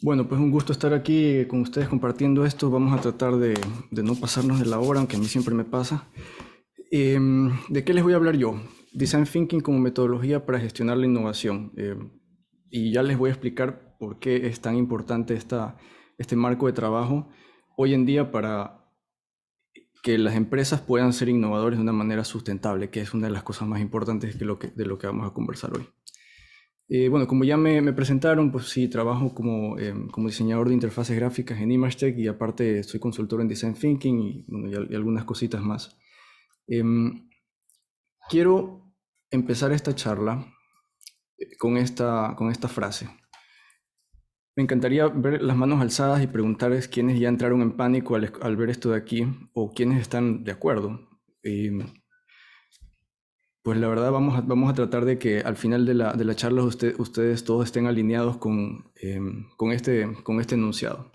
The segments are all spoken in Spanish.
Bueno, pues un gusto estar aquí con ustedes compartiendo esto. Vamos a tratar de no pasarnos de la hora, aunque a mí siempre me pasa. ¿De qué les voy a hablar yo? Design Thinking como metodología para gestionar la innovación. Y ya les voy a explicar por qué es tan importante este marco de trabajo hoy en día para que las empresas puedan ser innovadores de una manera sustentable, que es una de las cosas más importantes de lo que vamos a conversar hoy. Bueno, como ya me presentaron, pues sí, trabajo como diseñador de interfaces gráficas en ImageTech y aparte soy consultor en Design Thinking y, bueno, y algunas cositas más. Em, Quiero empezar esta charla con esta frase. Me encantaría ver las manos alzadas y preguntarles quiénes ya entraron en pánico al ver esto de aquí o quiénes están de acuerdo. Pues la verdad vamos a tratar de que al final de la charla ustedes todos estén alineados con este enunciado.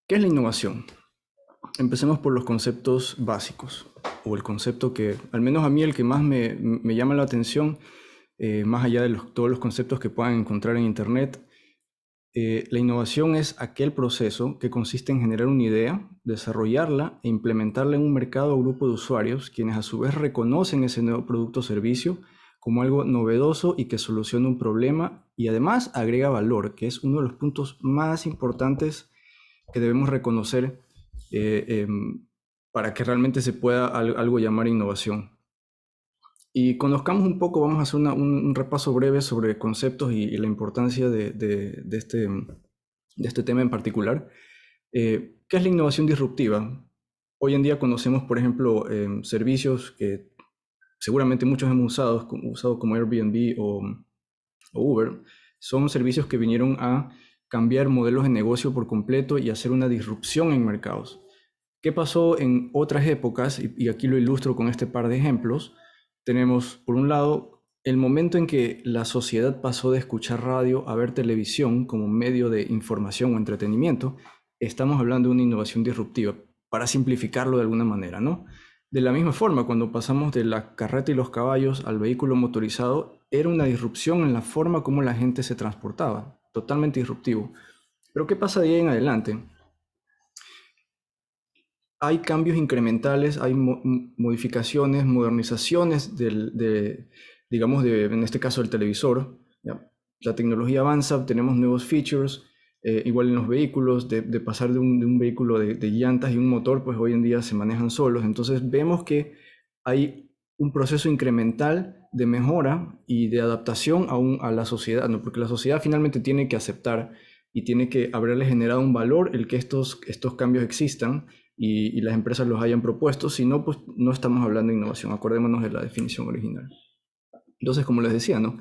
¿Qué es la innovación? Empecemos por los conceptos básicos, o el concepto que, al menos a mí, el que más me llama la atención, más allá de todos los conceptos que puedan encontrar en Internet. La innovación es aquel proceso que consiste en generar una idea, desarrollarla e implementarla en un mercado o grupo de usuarios, quienes a su vez reconocen ese nuevo producto o servicio como algo novedoso y que soluciona un problema y además agrega valor, que es uno de los puntos más importantes que debemos reconocer para que realmente se pueda algo llamar innovación. Y conozcamos un poco, vamos a hacer un repaso breve sobre conceptos y la importancia de este tema en particular. ¿Qué es la innovación disruptiva? Hoy en día conocemos, por ejemplo, servicios que seguramente muchos hemos usado como Airbnb o Uber. Son servicios que vinieron a cambiar modelos de negocio por completo y hacer una disrupción en mercados. ¿Qué pasó en otras épocas? Y aquí lo ilustro con este par de ejemplos. Tenemos, por un lado, el momento en que la sociedad pasó de escuchar radio a ver televisión como medio de información o entretenimiento. Estamos hablando de una innovación disruptiva, para simplificarlo de alguna manera, ¿no? De la misma forma, cuando pasamos de la carreta y los caballos al vehículo motorizado, era una disrupción en la forma como la gente se transportaba, totalmente disruptivo. Pero ¿qué pasa de ahí en adelante? Hay cambios incrementales, hay modificaciones, modernizaciones digamos, en este caso del televisor. ¿Ya? La tecnología avanza, tenemos nuevos features, igual en los vehículos, de pasar de un vehículo de llantas y un motor, pues hoy en día se manejan solos. Entonces vemos que hay un proceso incremental de mejora y de adaptación a la sociedad, ¿no? Porque la sociedad finalmente tiene que aceptar y tiene que haberle generado un valor el que estos cambios existan y las empresas los hayan propuesto. Si no, pues no estamos hablando de innovación. Acordémonos de la definición original. Entonces, como les decía, ¿no?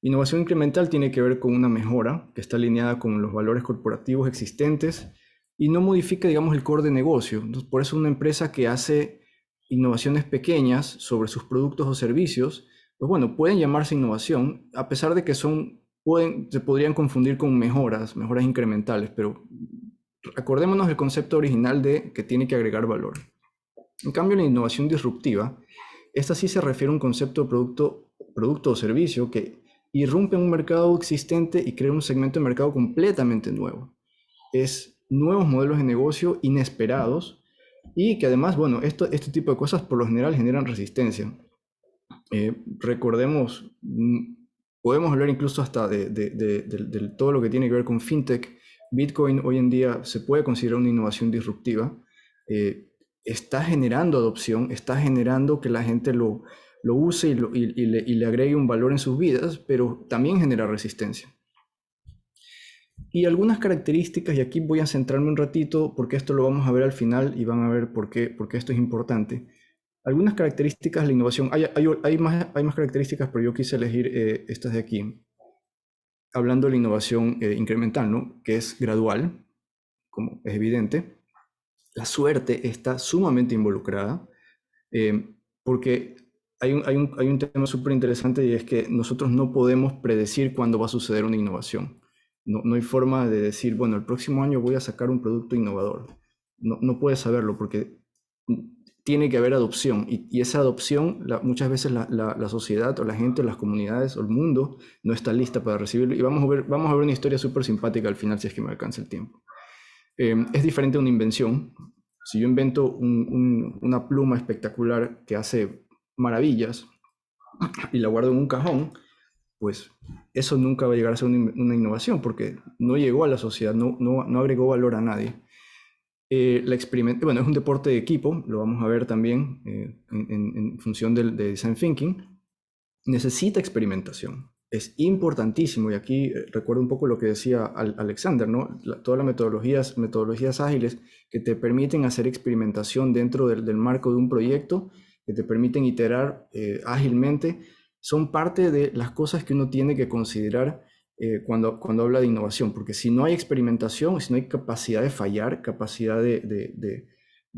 Innovación incremental tiene que ver con una mejora que está alineada con los valores corporativos existentes y no modifica, digamos, el core de negocio. Entonces, por eso una empresa que hace innovaciones pequeñas sobre sus productos o servicios, pues bueno, pueden llamarse innovación, a pesar de que se podrían confundir con mejoras incrementales, pero acordémonos del concepto original de que tiene que agregar valor. En cambio, la innovación disruptiva, esta sí se refiere a un concepto de producto o servicio que irrumpe en un mercado existente y crea un segmento de mercado completamente nuevo. Es nuevos modelos de negocio inesperados y que además, bueno, este tipo de cosas por lo general generan resistencia. Recordemos, podemos hablar incluso hasta de todo lo que tiene que ver con fintech. Bitcoin hoy en día se puede considerar una innovación disruptiva. Está generando adopción, está generando que la gente lo use y le agregue un valor en sus vidas, pero también genera resistencia. Y algunas características, y aquí voy a centrarme un ratito porque esto lo vamos a ver al final y van a ver por qué esto es importante. Algunas características de la innovación, hay más características, pero yo quise elegir estas de aquí, hablando de la innovación incremental, ¿no? Que es gradual, como es evidente. La suerte está sumamente involucrada, porque hay un tema súper interesante y es que nosotros no podemos predecir cuándo va a suceder una innovación. No hay forma de decir, bueno, el próximo año voy a sacar un producto innovador. No puedes saberlo porque tiene que haber adopción y esa adopción muchas veces la sociedad o la gente o las comunidades o el mundo no está lista para recibirlo y vamos a ver una historia súper simpática al final si es que me alcanza el tiempo. Es diferente a una invención. Si yo invento una pluma espectacular que hace maravillas y la guardo en un cajón, pues eso nunca va a llegar a ser una innovación porque no llegó a la sociedad, no agregó valor a nadie. Bueno, es un deporte de equipo, lo vamos a ver también en función de Design Thinking. Necesita experimentación, es importantísimo, y aquí recuerdo un poco lo que decía Alexander, ¿no? Todas las metodologías ágiles que te permiten hacer experimentación dentro del marco de un proyecto, que te permiten iterar ágilmente, son parte de las cosas que uno tiene que considerar cuando habla de innovación, porque si no hay experimentación, si no hay capacidad de fallar, capacidad de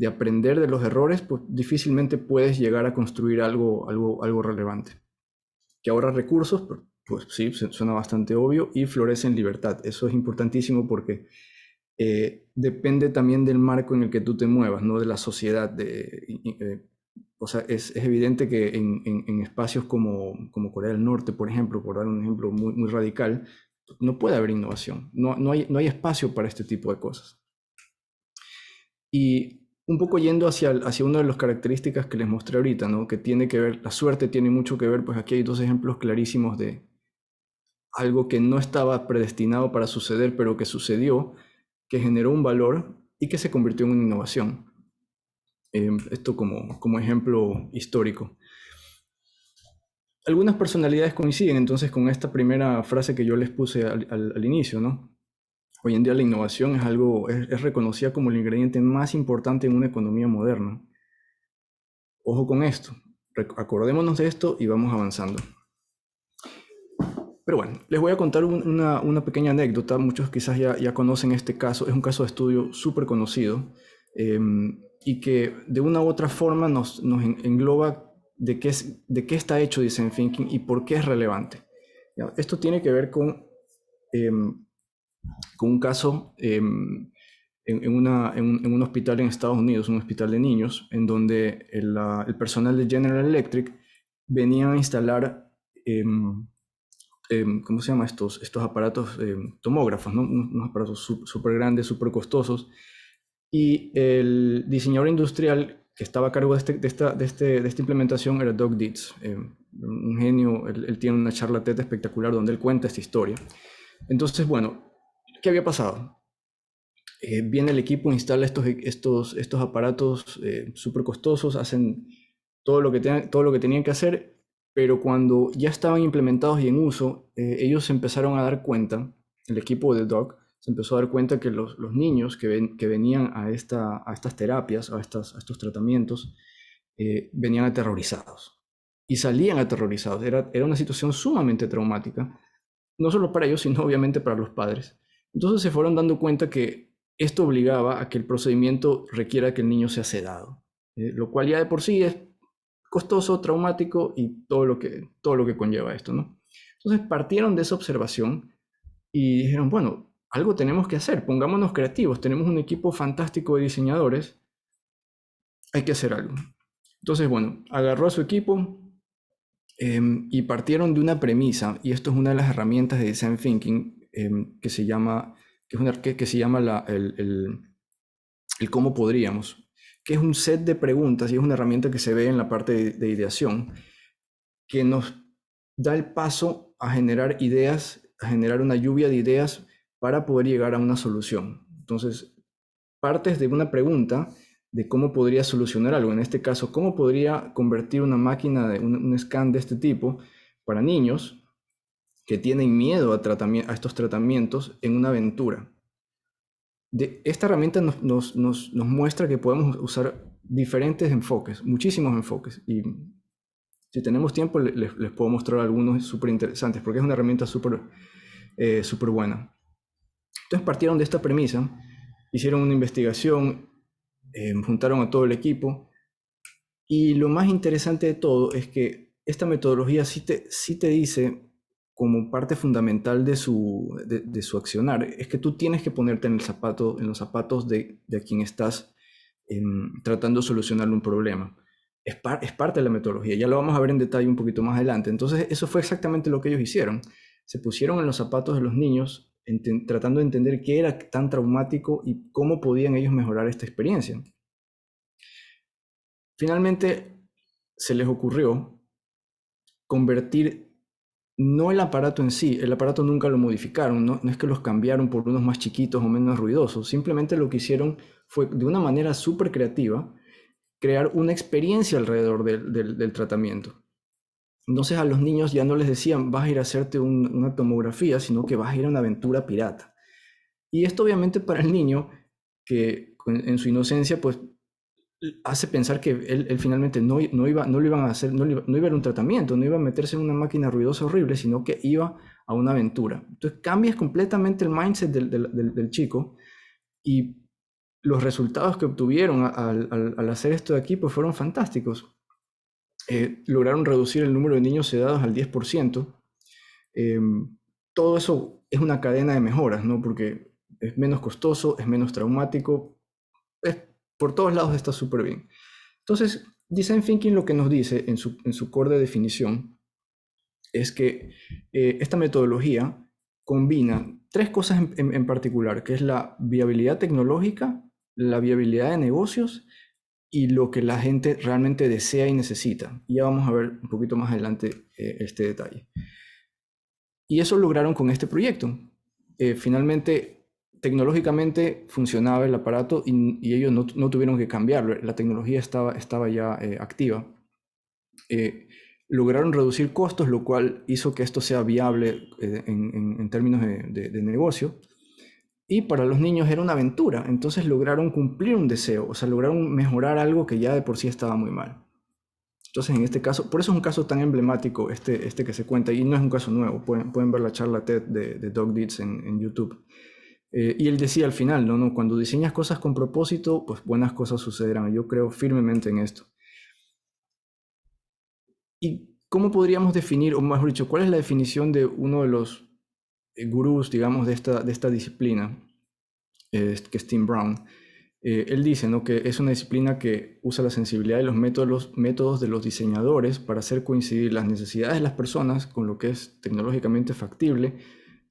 aprender de los errores, pues difícilmente puedes llegar a construir algo relevante. Que ahorra recursos, pues sí, suena bastante obvio, y florece en libertad. Eso es importantísimo porque depende también del marco en el que tú te muevas, no de la sociedad. O sea, es evidente que en espacios como Corea del Norte, por ejemplo, por dar un ejemplo muy, muy radical, no puede haber innovación, no hay espacio para este tipo de cosas. Y un poco yendo hacia una de las características que les mostré ahorita, ¿no? Que tiene que ver, la suerte tiene mucho que ver, pues aquí hay dos ejemplos clarísimos de algo que no estaba predestinado para suceder, pero que sucedió, que generó un valor y que se convirtió en una innovación. Esto como ejemplo histórico. Algunas personalidades coinciden entonces con esta primera frase que yo les puse al inicio, ¿no? Hoy en día la innovación es reconocida como el ingrediente más importante en una economía moderna. Ojo con esto, acordémonos de esto y vamos avanzando. Pero bueno, les voy a contar una pequeña anécdota. Muchos quizás ya conocen este caso. Es un caso de estudio súper conocido y que de una u otra forma nos engloba de qué está hecho Design Thinking y por qué es relevante. ¿Ya? Esto tiene que ver con un caso en un hospital en Estados Unidos, un hospital de niños, en donde el personal de General Electric venía a instalar ¿cómo se llama? Estos aparatos tomógrafos, ¿no? Unos aparatos súper grandes, súper costosos. Y el diseñador industrial que estaba a cargo de esta implementación era Doug Dietz, un genio. Él tiene una charla TED espectacular donde él cuenta esta historia. Entonces, bueno, ¿qué había pasado? Viene el equipo, instala estos aparatos súper costosos, hacen todo lo que tenían que hacer, pero cuando ya estaban implementados y en uso, ellos se empezaron a dar cuenta, el equipo de Doc se empezó a dar cuenta que los niños que venían a estas terapias, a estos tratamientos, venían aterrorizados y salían aterrorizados. Era una situación sumamente traumática, no solo para ellos, sino obviamente para los padres. Entonces se fueron dando cuenta que esto obligaba a que el procedimiento requiera que el niño sea sedado, lo cual ya de por sí es costoso, traumático y todo lo que conlleva esto, ¿no? Entonces partieron de esa observación y dijeron, bueno, algo tenemos que hacer, pongámonos creativos, tenemos un equipo fantástico de diseñadores, hay que hacer algo. Entonces, bueno, agarró a su equipo y partieron de una premisa, y esto es una de las herramientas de Design Thinking que se llama el cómo podríamos, que es un set de preguntas y es una herramienta que se ve en la parte de ideación, que nos da el paso a generar ideas, a generar una lluvia de ideas para poder llegar a una solución. Entonces, partes de una pregunta de cómo podría solucionar algo. En este caso, cómo podría convertir una máquina de un scan de este tipo para niños que tienen miedo a estos tratamientos en una aventura. Esta herramienta nos muestra que podemos usar diferentes enfoques, muchísimos enfoques, y si tenemos tiempo les puedo mostrar algunos súper interesantes, porque es una herramienta súper buena. Entonces partieron de esta premisa, hicieron una investigación, juntaron a todo el equipo, y lo más interesante de todo es que esta metodología sí te dice, como parte fundamental de su accionar, es que tú tienes que ponerte en los zapatos de quien estás tratando de solucionar un problema. Es parte de la metodología, ya lo vamos a ver en detalle un poquito más adelante. Entonces, eso fue exactamente lo que ellos hicieron. Se pusieron en los zapatos de los niños, tratando de entender qué era tan traumático y cómo podían ellos mejorar esta experiencia. Finalmente, se les ocurrió convertir no el aparato en sí, el aparato nunca lo modificaron, no es que los cambiaron por unos más chiquitos o menos ruidosos, simplemente lo que hicieron fue de una manera súper creativa crear una experiencia alrededor del tratamiento. Entonces a los niños ya no les decían vas a ir a hacerte una tomografía, sino que vas a ir a una aventura pirata. Y esto obviamente para el niño, que en su inocencia pues hace pensar que él finalmente no lo iban a hacer, no iba a ir a un tratamiento, no iba a meterse en una máquina ruidosa horrible, sino que iba a una aventura. Entonces cambias completamente el mindset del chico, y los resultados que obtuvieron al hacer esto de aquí pues fueron fantásticos. Lograron reducir el número de niños sedados al 10%. Todo eso es una cadena de mejoras, ¿no? Porque es menos costoso, es menos traumático, por todos lados está súper bien. Entonces, Design Thinking lo que nos dice en su core de definición es que esta metodología combina tres cosas en particular, que es la viabilidad tecnológica, la viabilidad de negocios y lo que la gente realmente desea y necesita. Y ya vamos a ver un poquito más adelante este detalle. Y eso lograron con este proyecto. Finalmente, tecnológicamente funcionaba el aparato y ellos no tuvieron que cambiarlo. La tecnología estaba ya activa. Lograron reducir costos, lo cual hizo que esto sea viable en términos de negocio. Y para los niños era una aventura, entonces lograron cumplir un deseo, o sea, lograron mejorar algo que ya de por sí estaba muy mal. Entonces, en este caso, por eso es un caso tan emblemático este que se cuenta, y no es un caso nuevo, pueden ver la charla TED de Doug Dietz en YouTube. Y él decía al final, ¿no? Cuando diseñas cosas con propósito, pues buenas cosas sucederán. Yo creo firmemente en esto. ¿Y cómo podríamos definir, o mejor dicho, cuál es la definición de uno de los gurús, digamos, de esta disciplina, que es Tim Brown? Él dice, ¿no?, que es una disciplina que usa la sensibilidad y los métodos de los diseñadores para hacer coincidir las necesidades de las personas con lo que es tecnológicamente factible,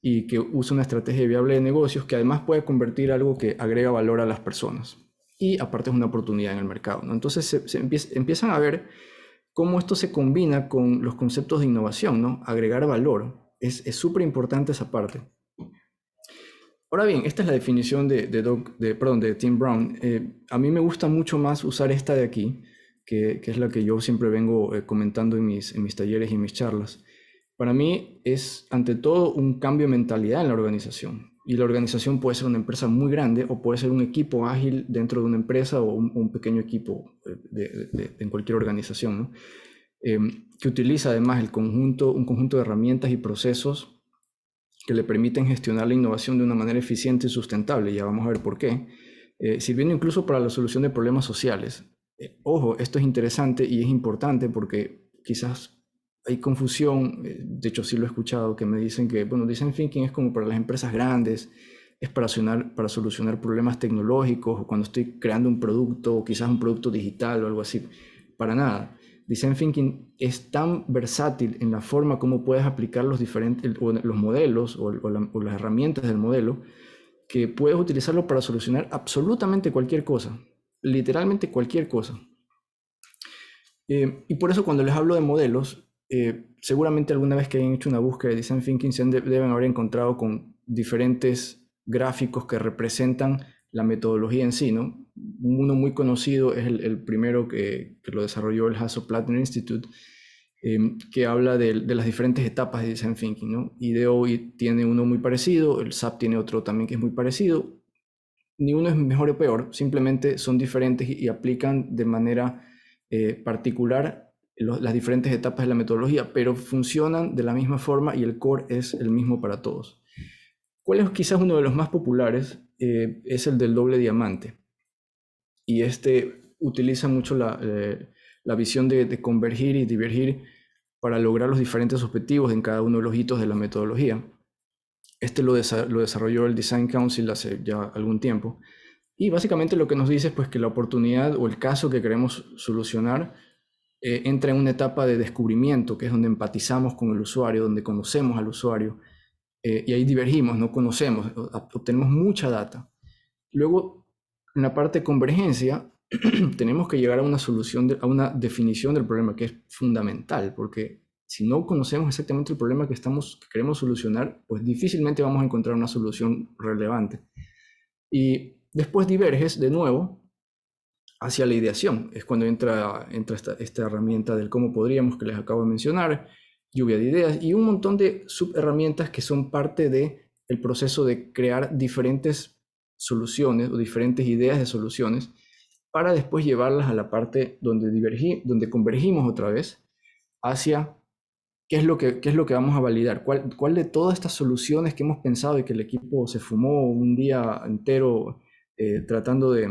y que usa una estrategia viable de negocios que además puede convertir algo que agrega valor a las personas. Y aparte es una oportunidad en el mercado, ¿no? Entonces empiezan a ver cómo esto se combina con los conceptos de innovación, ¿no? Agregar valor. Es súper importante esa parte. Ahora bien, esta es la definición de Tim Brown. A mí me gusta mucho más usar esta de aquí, que es la que yo siempre vengo comentando en mis talleres y en mis charlas. Para mí es, ante todo, un cambio de mentalidad en la organización. Y la organización puede ser una empresa muy grande o puede ser un equipo ágil dentro de una empresa o un pequeño equipo en cualquier organización, ¿no? Que utiliza además un conjunto de herramientas y procesos que le permiten gestionar la innovación de una manera eficiente y sustentable. Ya vamos a ver por qué. Sirviendo incluso para la solución de problemas sociales. Ojo, esto es interesante y es importante porque quizás hay confusión, de hecho sí lo he escuchado, que me dicen que, bueno, Design Thinking es como para las empresas grandes, es para solucionar problemas tecnológicos, o cuando estoy creando un producto, o quizás un producto digital o algo así. Para nada. Design Thinking es tan versátil en la forma como puedes aplicar los modelos o las herramientas del modelo, que puedes utilizarlo para solucionar absolutamente cualquier cosa, literalmente cualquier cosa. Y por eso cuando les hablo de modelos, seguramente alguna vez que hayan hecho una búsqueda de Design Thinking deben haber encontrado con diferentes gráficos que representan la metodología en sí, ¿no? Uno muy conocido es el primero que lo desarrolló el Hasso-Plattner Institute, que habla de las diferentes etapas de Design Thinking, ¿no? IDEO tiene uno muy parecido, el SAP tiene otro también que es muy parecido. Ni uno es mejor o peor, simplemente son diferentes y aplican de manera particular las diferentes etapas de la metodología, pero funcionan de la misma forma y el core es el mismo para todos. ¿Cuál es quizás uno de los más populares? Es el del doble diamante. Y este utiliza mucho la visión de convergir y divergir para lograr los diferentes objetivos en cada uno de los hitos de la metodología. Este lo desarrolló el Design Council hace ya algún tiempo. Y básicamente lo que nos dice es pues, que la oportunidad o el caso que queremos solucionar entra en una etapa de descubrimiento, que es donde empatizamos con el usuario, donde conocemos al usuario, y ahí divergimos, no conocemos, obtenemos mucha data. Luego, en la parte de convergencia, tenemos que llegar a una solución, a una definición del problema, que es fundamental, porque si no conocemos exactamente el problema que queremos solucionar, pues difícilmente vamos a encontrar una solución relevante. Y después diverges de nuevo hacia la ideación. Es cuando entra esta herramienta del cómo podríamos que les acabo de mencionar, lluvia de ideas y un montón de subherramientas que son parte del proceso de crear diferentes soluciones o diferentes ideas de soluciones para después llevarlas a la parte donde convergimos otra vez hacia qué es lo que vamos a validar, cuál de todas estas soluciones que hemos pensado y que el equipo se fumó un día entero tratando de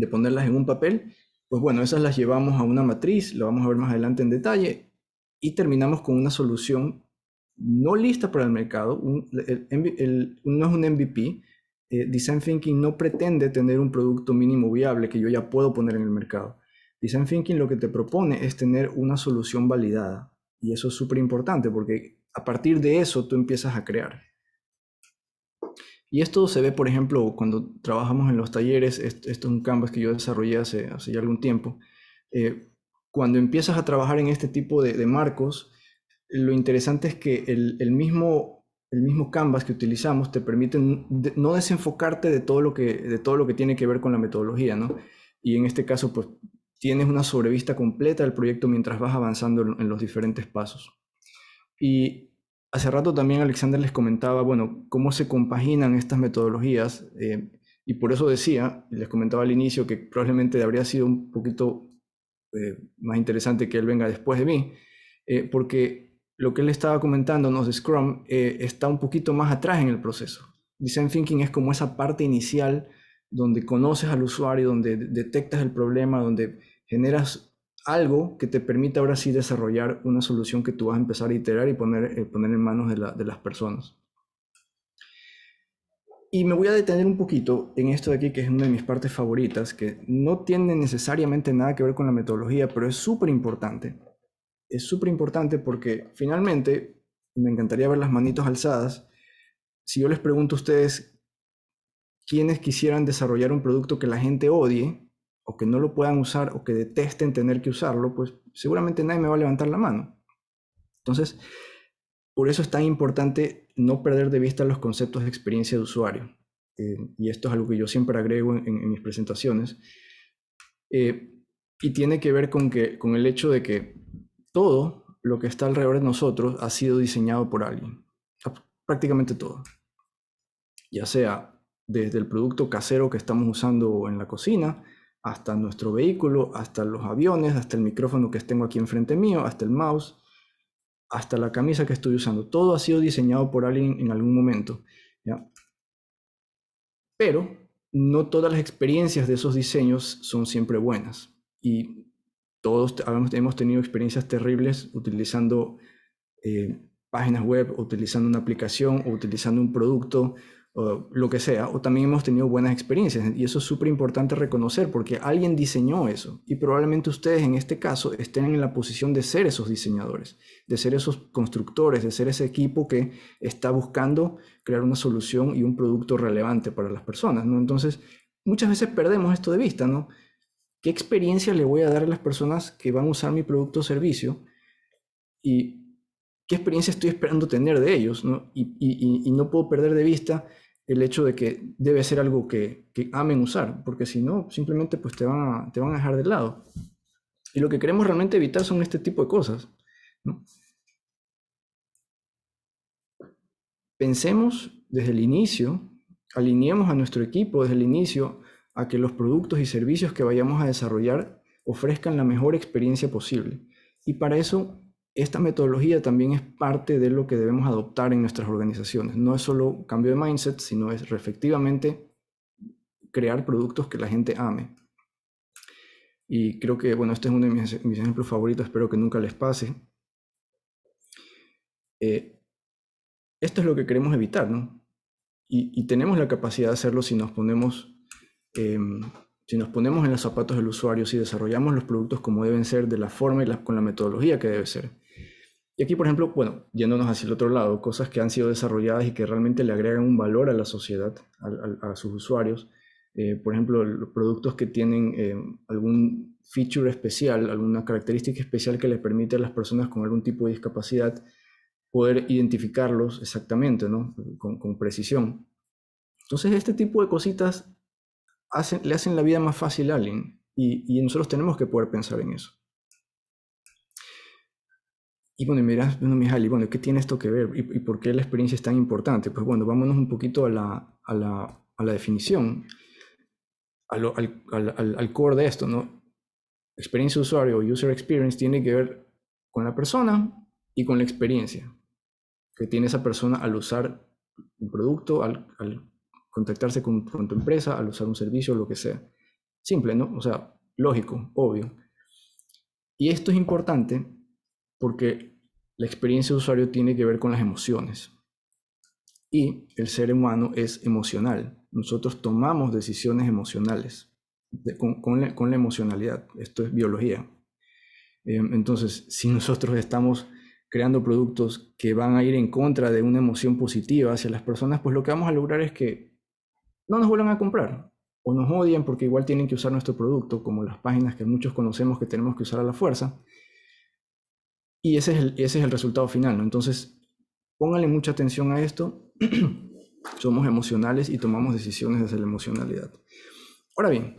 ponerlas en un papel, pues bueno, esas las llevamos a una matriz, lo vamos a ver más adelante en detalle, y terminamos con una solución no lista para el mercado, no es un MVP. Design Thinking no pretende tener un producto mínimo viable que yo ya puedo poner en el mercado. Design Thinking lo que te propone es tener una solución validada, y eso es súper importante porque a partir de eso tú empiezas a crear. Y esto se ve, por ejemplo, cuando trabajamos en los talleres. Esto es un canvas que yo desarrollé hace ya algún tiempo. Cuando empiezas a trabajar en este tipo de marcos, lo interesante es que el mismo canvas que utilizamos te permite no desenfocarte de todo lo que tiene que ver con la metodología, ¿no? Y en este caso, pues tienes una sobrevista completa del proyecto mientras vas avanzando en los diferentes pasos. Y hace rato también Alexander les comentaba, bueno, cómo se compaginan estas metodologías, y por eso decía, les comentaba al inicio, que probablemente habría sido un poquito más interesante que él venga después de mí, porque lo que él estaba comentándonos de Scrum está un poquito más atrás en el proceso. Design Thinking es como esa parte inicial donde conoces al usuario, donde detectas el problema, donde generas algo que te permita ahora sí desarrollar una solución que tú vas a empezar a iterar y poner en manos de las personas. Y me voy a detener un poquito en esto de aquí, que es una de mis partes favoritas, que no tiene necesariamente nada que ver con la metodología, pero es súper importante. Es súper importante porque finalmente, me encantaría ver las manitos alzadas, si yo les pregunto a ustedes quiénes quisieran desarrollar un producto que la gente odie, o que no lo puedan usar, o que detesten tener que usarlo, pues seguramente nadie me va a levantar la mano. Entonces, por eso es tan importante no perder de vista los conceptos de experiencia de usuario. Y esto es algo que yo siempre agrego en mis presentaciones. Y tiene que ver con el hecho de que todo lo que está alrededor de nosotros ha sido diseñado por alguien. Prácticamente todo. Ya sea desde el producto casero que estamos usando en la cocina, hasta nuestro vehículo, hasta los aviones, hasta el micrófono que tengo aquí enfrente mío, hasta el mouse, hasta la camisa que estoy usando. Todo ha sido diseñado por alguien en algún momento, ¿ya? Pero no todas las experiencias de esos diseños son siempre buenas. Y todos hemos tenido experiencias terribles utilizando páginas web, o utilizando una aplicación, o utilizando un producto, o lo que sea, o también hemos tenido buenas experiencias, y eso es súper importante reconocer porque alguien diseñó eso, y probablemente ustedes en este caso estén en la posición de ser esos diseñadores, de ser esos constructores, de ser ese equipo que está buscando crear una solución y un producto relevante para las personas, ¿no? Entonces, muchas veces perdemos esto de vista, ¿no? ¿Qué experiencia le voy a dar a las personas que van a usar mi producto o servicio? Y qué experiencia estoy esperando tener de ellos, ¿no? Y no puedo perder de vista el hecho de que debe ser algo que amen usar, porque si no, simplemente pues te van a dejar de lado. Y lo que queremos realmente evitar son este tipo de cosas, ¿no? Pensemos desde el inicio, alineemos a nuestro equipo desde el inicio a que los productos y servicios que vayamos a desarrollar ofrezcan la mejor experiencia posible. Y para eso, esta metodología también es parte de lo que debemos adoptar en nuestras organizaciones. No es solo cambio de mindset, sino es efectivamente crear productos que la gente ame. Y creo que, bueno, este es uno de mis ejemplos favoritos, espero que nunca les pase. Esto es lo que queremos evitar, ¿no? Y tenemos la capacidad de hacerlo si nos ponemos si nos ponemos en los zapatos del usuario, si desarrollamos los productos como deben ser, de la forma y con la metodología que debe ser. Y aquí, por ejemplo, bueno, yéndonos hacia el otro lado, cosas que han sido desarrolladas y que realmente le agregan un valor a la sociedad, a sus usuarios. Por ejemplo, los productos que tienen algún feature especial, alguna característica especial que le permite a las personas con algún tipo de discapacidad poder identificarlos exactamente, ¿no? Con precisión. Entonces, este tipo de cositas le hacen la vida más fácil a alguien y nosotros tenemos que poder pensar en eso. Y bueno, mira, Mijaly, bueno, ¿qué tiene esto que ver? ¿Y por qué la experiencia es tan importante? Pues bueno, vámonos un poquito a la definición, al core de esto, ¿no? Experiencia de usuario o user experience tiene que ver con la persona y con la experiencia que tiene esa persona al usar un producto, al contactarse con tu empresa, al usar un servicio, lo que sea. Simple, ¿no? O sea, lógico, obvio. Y esto es importante porque la experiencia de usuario tiene que ver con las emociones. Y el ser humano es emocional. Nosotros tomamos decisiones emocionales con la emocionalidad. Esto es biología. Entonces, si nosotros estamos creando productos que van a ir en contra de una emoción positiva hacia las personas, pues lo que vamos a lograr es que no nos vuelvan a comprar o nos odian porque igual tienen que usar nuestro producto, como las páginas que muchos conocemos que tenemos que usar a la fuerza. Y ese es el resultado final, ¿no? Entonces, pónganle mucha atención a esto. Somos emocionales y tomamos decisiones desde la emocionalidad. Ahora bien,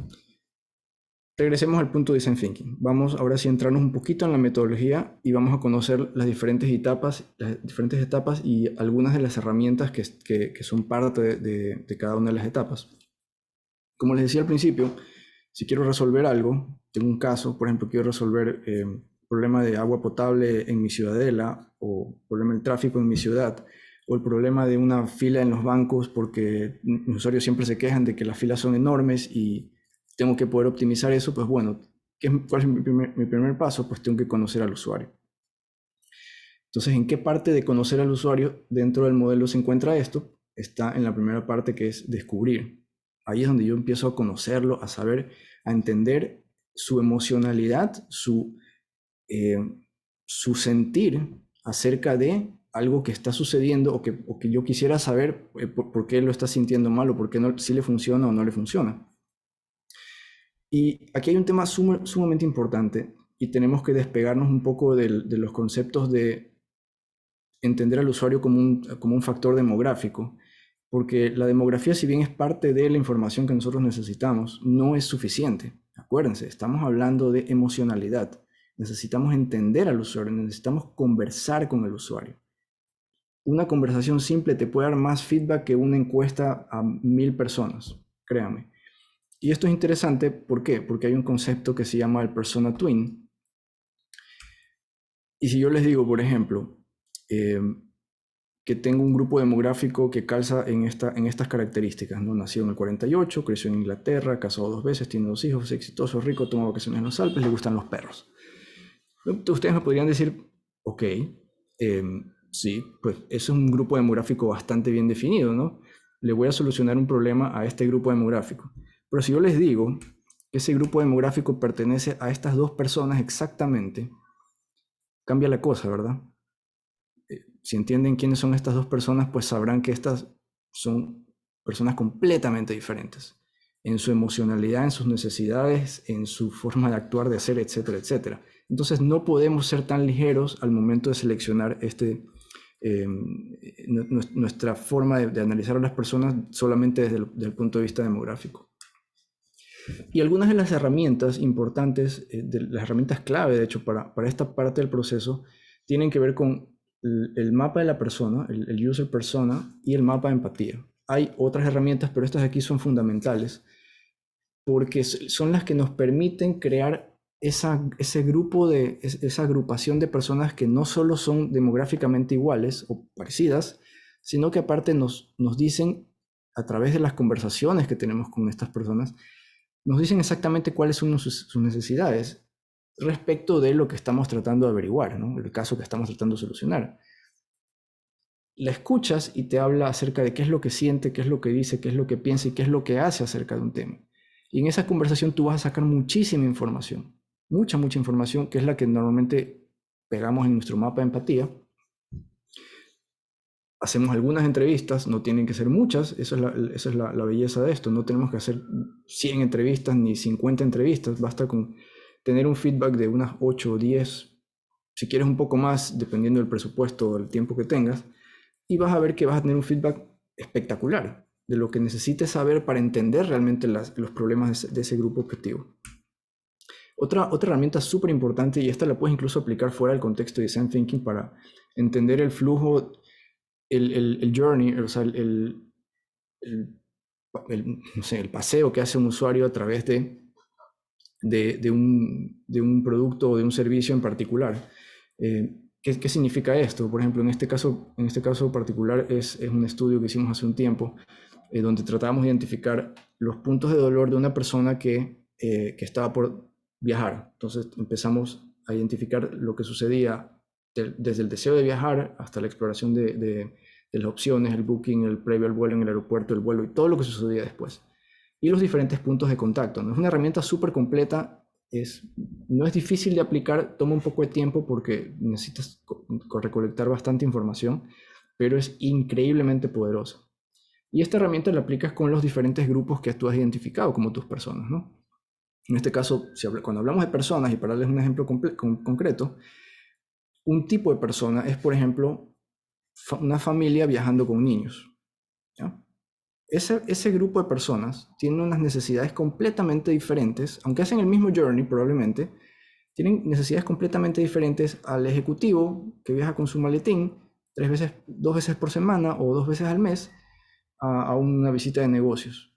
regresemos al punto de design thinking. Vamos ahora sí a entrarnos un poquito en la metodología y vamos a conocer las diferentes etapas y algunas de las herramientas que son parte de cada una de las etapas. Como les decía al principio, si quiero resolver algo, tengo un caso, por ejemplo, quiero resolver problema de agua potable en mi ciudadela, o problema del tráfico en mi ciudad, o el problema de una fila en los bancos porque los usuarios siempre se quejan de que las filas son enormes y tengo que poder optimizar eso, pues bueno, ¿cuál es mi primer paso? Pues tengo que conocer al usuario. Entonces, ¿en qué parte de conocer al usuario dentro del modelo se encuentra esto? Está en la primera parte, que es descubrir. Ahí es donde yo empiezo a conocerlo, a saber, a entender su emocionalidad, su sentir acerca de algo que está sucediendo o que yo quisiera saber por qué lo está sintiendo mal o por qué no, si le funciona o no le funciona. Y aquí hay un tema sumamente importante y tenemos que despegarnos un poco de los conceptos de entender al usuario como un factor demográfico, porque la demografía, si bien es parte de la información que nosotros necesitamos, no es suficiente. Acuérdense, estamos hablando de emocionalidad. Necesitamos entender al usuario, necesitamos conversar con el usuario. Una conversación simple te puede dar más feedback que una encuesta a 1000 personas, créanme. Y esto es interesante, ¿por qué? Porque hay un concepto que se llama el persona twin. Y si yo les digo, por ejemplo, que tengo un grupo demográfico que calza en estas características, ¿no? Nació en el 48, creció en Inglaterra, casado 2 veces, tiene 2 hijos, es exitoso, rico, toma vacaciones en los Alpes, le gustan los perros. Ustedes me podrían decir, ok, sí, pues eso es un grupo demográfico bastante bien definido, ¿no? Le voy a solucionar un problema a este grupo demográfico. Pero si yo les digo que ese grupo demográfico pertenece a estas 2 personas exactamente, cambia la cosa, ¿verdad? Si entienden quiénes son estas 2 personas, pues sabrán que estas son personas completamente diferentes en su emocionalidad, en sus necesidades, en su forma de actuar, de ser, etcétera, etcétera. Entonces no podemos ser tan ligeros al momento de seleccionar nuestra forma de analizar a las personas solamente desde el punto de vista demográfico. Y algunas de las herramientas importantes, de las herramientas clave, de hecho, para esta parte del proceso, tienen que ver con el mapa de la persona, el user persona y el mapa de empatía. Hay otras herramientas, pero estas aquí son fundamentales porque son las que nos permiten crear ese grupo esa agrupación de personas que no solo son demográficamente iguales o parecidas, sino que aparte nos dicen, a través de las conversaciones que tenemos con estas personas, nos dicen exactamente cuáles son sus necesidades respecto de lo que estamos tratando de averiguar, ¿no? El caso que estamos tratando de solucionar. La escuchas y te habla acerca de qué es lo que siente, qué es lo que dice, qué es lo que piensa y qué es lo que hace acerca de un tema. Y en esa conversación tú vas a sacar muchísima información, mucha información, que es la que normalmente pegamos en nuestro mapa de empatía. Hacemos algunas entrevistas, no tienen que ser muchas, esa es la belleza de esto, no tenemos que hacer 100 entrevistas ni 50 entrevistas, basta con tener un feedback de unas 8 o 10, si quieres un poco más, dependiendo del presupuesto o del tiempo que tengas, y vas a ver que vas a tener un feedback espectacular de lo que necesites saber para entender realmente los problemas de ese grupo objetivo. Otra herramienta súper importante, y esta la puedes incluso aplicar fuera del contexto de Design Thinking para entender el flujo, el journey, o sea, no sé, el paseo que hace un usuario a través de un producto o de un servicio en particular. ¿Qué significa esto? Por ejemplo, en este caso particular es un estudio que hicimos hace un tiempo, donde tratábamos de identificar los puntos de dolor de una persona que estaba por viajar. Entonces empezamos a identificar lo que sucedía desde el deseo de viajar hasta la exploración de las opciones, el booking, el previo al vuelo en el aeropuerto, el vuelo y todo lo que sucedía después. Y los diferentes puntos de contacto, ¿no? Es una herramienta súper completa, no es difícil de aplicar, toma un poco de tiempo porque necesitas recolectar bastante información, pero es increíblemente poderosa. Y esta herramienta la aplicas con los diferentes grupos que tú has identificado como tus personas, ¿no? En este caso, cuando hablamos de personas, y para darles un ejemplo concreto, un tipo de persona es, por ejemplo, una familia viajando con niños, ¿ya? Ese grupo de personas tiene unas necesidades completamente diferentes, aunque hacen el mismo journey probablemente, tienen necesidades completamente diferentes al ejecutivo que viaja con su maletín 2 veces por semana o 2 veces al mes a una visita de negocios.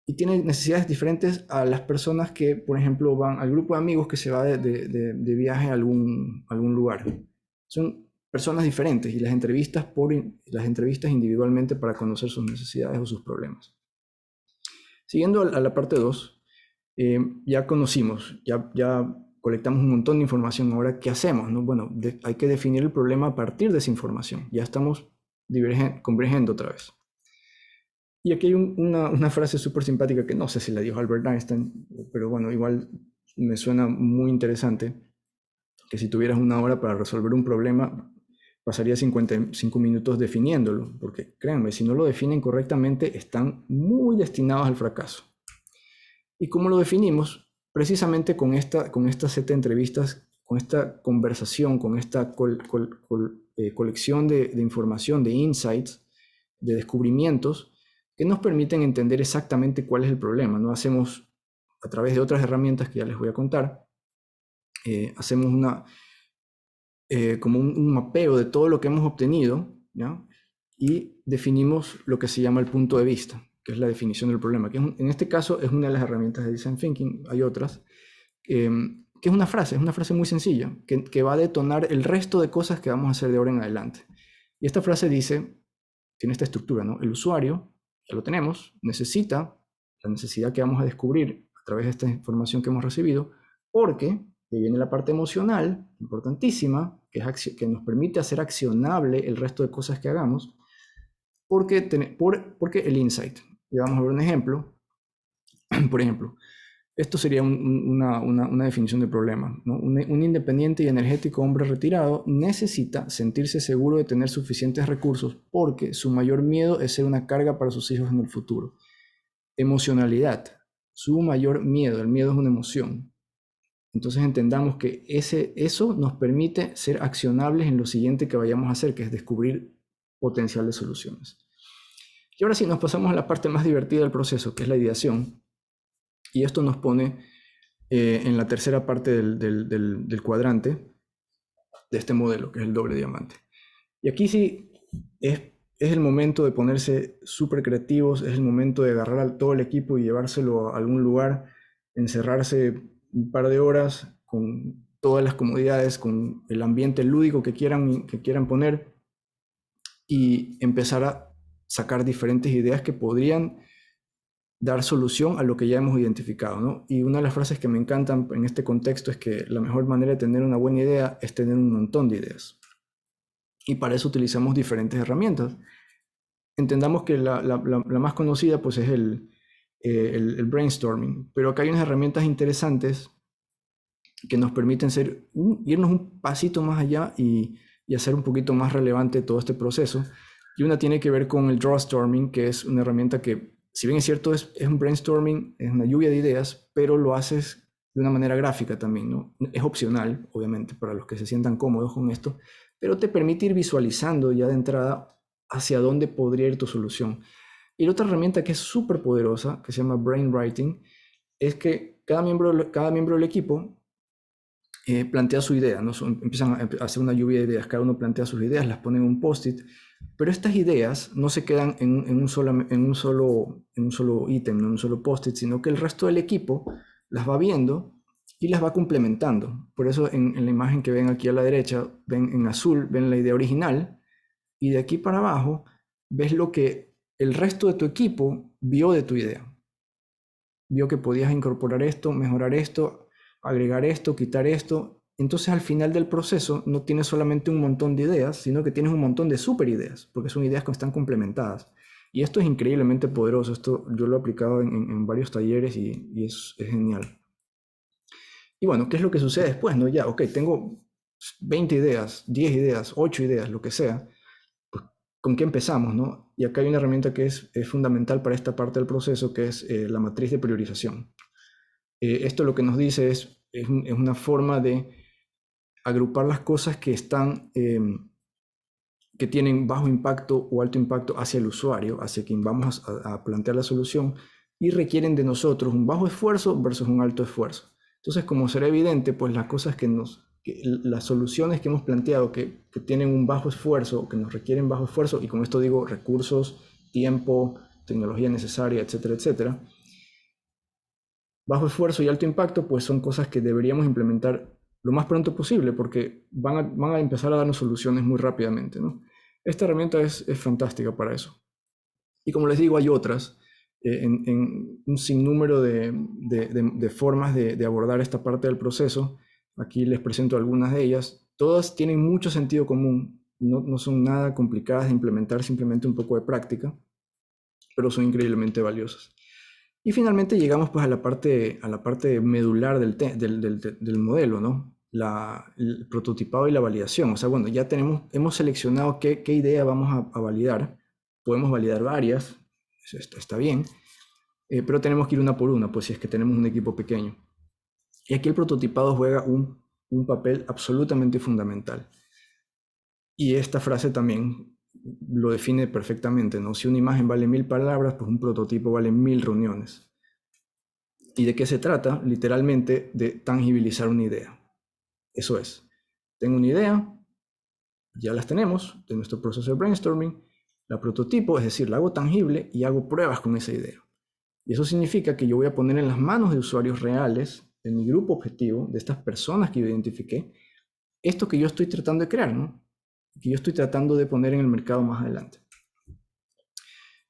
Y tienen necesidades diferentes a las personas que, por ejemplo, van al grupo de amigos que se va de viaje a algún lugar. Son personas diferentes y las entrevistas individualmente para conocer sus necesidades o sus problemas. Siguiendo a la parte 2, ya conocimos, ya colectamos un montón de información. Ahora, ¿qué hacemos? ¿No? Bueno, hay que definir el problema a partir de esa información. Ya estamos convergiendo otra vez. Y aquí hay una frase súper simpática que no sé si la dijo Albert Einstein, pero bueno, igual me suena muy interesante, que si tuvieras 1 hora para resolver un problema, pasaría 55 minutos definiéndolo, porque créanme, si no lo definen correctamente, están muy destinados al fracaso. ¿Y cómo lo definimos? Precisamente con esta set de entrevistas, con esta conversación, con esta colección de información, de insights, de descubrimientos, que nos permiten entender exactamente cuál es el problema. ¿No? Hacemos, a través de otras herramientas que ya les voy a contar, hacemos como un mapeo de todo lo que hemos obtenido, ¿ya? Y definimos lo que se llama el punto de vista, que es la definición del problema, que en este caso es una de las herramientas de Design Thinking, hay otras, que es una frase muy sencilla, que va a detonar el resto de cosas que vamos a hacer de ahora en adelante. Y esta frase tiene esta estructura, ¿no? El usuario, ya lo tenemos, necesita la necesidad que vamos a descubrir a través de esta información que hemos recibido, porque ahí viene la parte emocional, importantísima, que nos permite hacer accionable el resto de cosas que hagamos, porque el insight. Y vamos a ver un ejemplo. Por ejemplo, esto sería una definición de problema, ¿no? Un independiente y energético hombre retirado necesita sentirse seguro de tener suficientes recursos porque su mayor miedo es ser una carga para sus hijos en el futuro. Emocionalidad, su mayor miedo, el miedo es una emoción. Entonces entendamos que eso nos permite ser accionables en lo siguiente que vayamos a hacer, que es descubrir potenciales soluciones. Y ahora sí, nos pasamos a la parte más divertida del proceso, que es la ideación. Y esto nos pone en la tercera parte del cuadrante de este modelo, que es el doble diamante. Y aquí sí es el momento de ponerse súper creativos, es el momento de agarrar a todo el equipo y llevárselo a algún lugar, encerrarse un par de horas con todas las comodidades, con el ambiente lúdico que quieran poner y empezar a sacar diferentes ideas que podrían dar solución a lo que ya hemos identificado, ¿no? Y una de las frases que me encantan en este contexto es que la mejor manera de tener una buena idea es tener un montón de ideas. Y para eso utilizamos diferentes herramientas. Entendamos que la más conocida pues es el brainstorming. Pero acá hay unas herramientas interesantes que nos permiten irnos un pasito más allá y hacer un poquito más relevante todo este proceso. Y una tiene que ver con el drawstorming, que es una herramienta que, si bien es cierto, es un brainstorming, es una lluvia de ideas, pero lo haces de una manera gráfica también, ¿no? Es opcional, obviamente, para los que se sientan cómodos con esto, pero te permite ir visualizando ya de entrada hacia dónde podría ir tu solución. Y la otra herramienta que es súper poderosa, que se llama Brainwriting, es que cada miembro del equipo plantea su idea, ¿no? Empiezan a hacer una lluvia de ideas, cada uno plantea sus ideas, las pone en un post-it, pero estas ideas no se quedan en un solo ítem, en un solo post-it, sino que el resto del equipo las va viendo y las va complementando. Por eso en la imagen que ven aquí a la derecha, ven en azul, ven la idea original, y de aquí para abajo ves lo que el resto de tu equipo vio de tu idea. Vio que podías incorporar esto, mejorar esto, agregar esto, quitar esto. Entonces al final del proceso no tienes solamente un montón de ideas, sino que tienes un montón de super ideas, porque son ideas que están complementadas. Y esto es increíblemente poderoso. Esto yo lo he aplicado en varios talleres y es genial. Y bueno, ¿qué es lo que sucede después? ¿No? Ya, ok, tengo 20 ideas, 10 ideas, 8 ideas, lo que sea. Pues, ¿con qué empezamos? ¿No? Y acá hay una herramienta que es fundamental para esta parte del proceso, que es la matriz de priorización. Esto lo que nos dice es una forma de agrupar las cosas que que tienen bajo impacto o alto impacto hacia el usuario, hacia quien vamos a plantear la solución, y requieren de nosotros un bajo esfuerzo versus un alto esfuerzo. Entonces, como será evidente, pues las cosas las soluciones que hemos planteado que tienen un bajo esfuerzo, que nos requieren bajo esfuerzo, y con esto digo recursos, tiempo, tecnología necesaria, etcétera, etcétera, bajo esfuerzo y alto impacto, pues son cosas que deberíamos implementar lo más pronto posible porque van a empezar a darnos soluciones muy rápidamente, ¿no? Esta herramienta es fantástica para eso. Y como les digo, hay otras en un sinnúmero de formas de abordar esta parte del proceso. Aquí les presento algunas de ellas. Todas tienen mucho sentido común, no son nada complicadas de implementar, simplemente un poco de práctica, pero son increíblemente valiosas. Y finalmente llegamos pues a la parte medular del modelo, ¿no? El prototipado y la validación. O sea, bueno, ya hemos seleccionado qué idea vamos a validar. Podemos validar varias, eso está bien, pero tenemos que ir una por una, pues si es que tenemos un equipo pequeño. Y aquí el prototipado juega un papel absolutamente fundamental. Y esta frase también lo define perfectamente, ¿no? Si una imagen vale 1000 palabras, pues un prototipo vale 1000 reuniones. ¿Y de qué se trata? Literalmente de tangibilizar una idea. Eso es, tengo una idea, ya las tenemos de nuestro proceso de brainstorming, la prototipo, es decir, la hago tangible y hago pruebas con esa idea. Y eso significa que yo voy a poner en las manos de usuarios reales, de mi grupo objetivo, de estas personas que yo identifiqué, esto que yo estoy tratando de crear, ¿no? Que yo estoy tratando de poner en el mercado más adelante.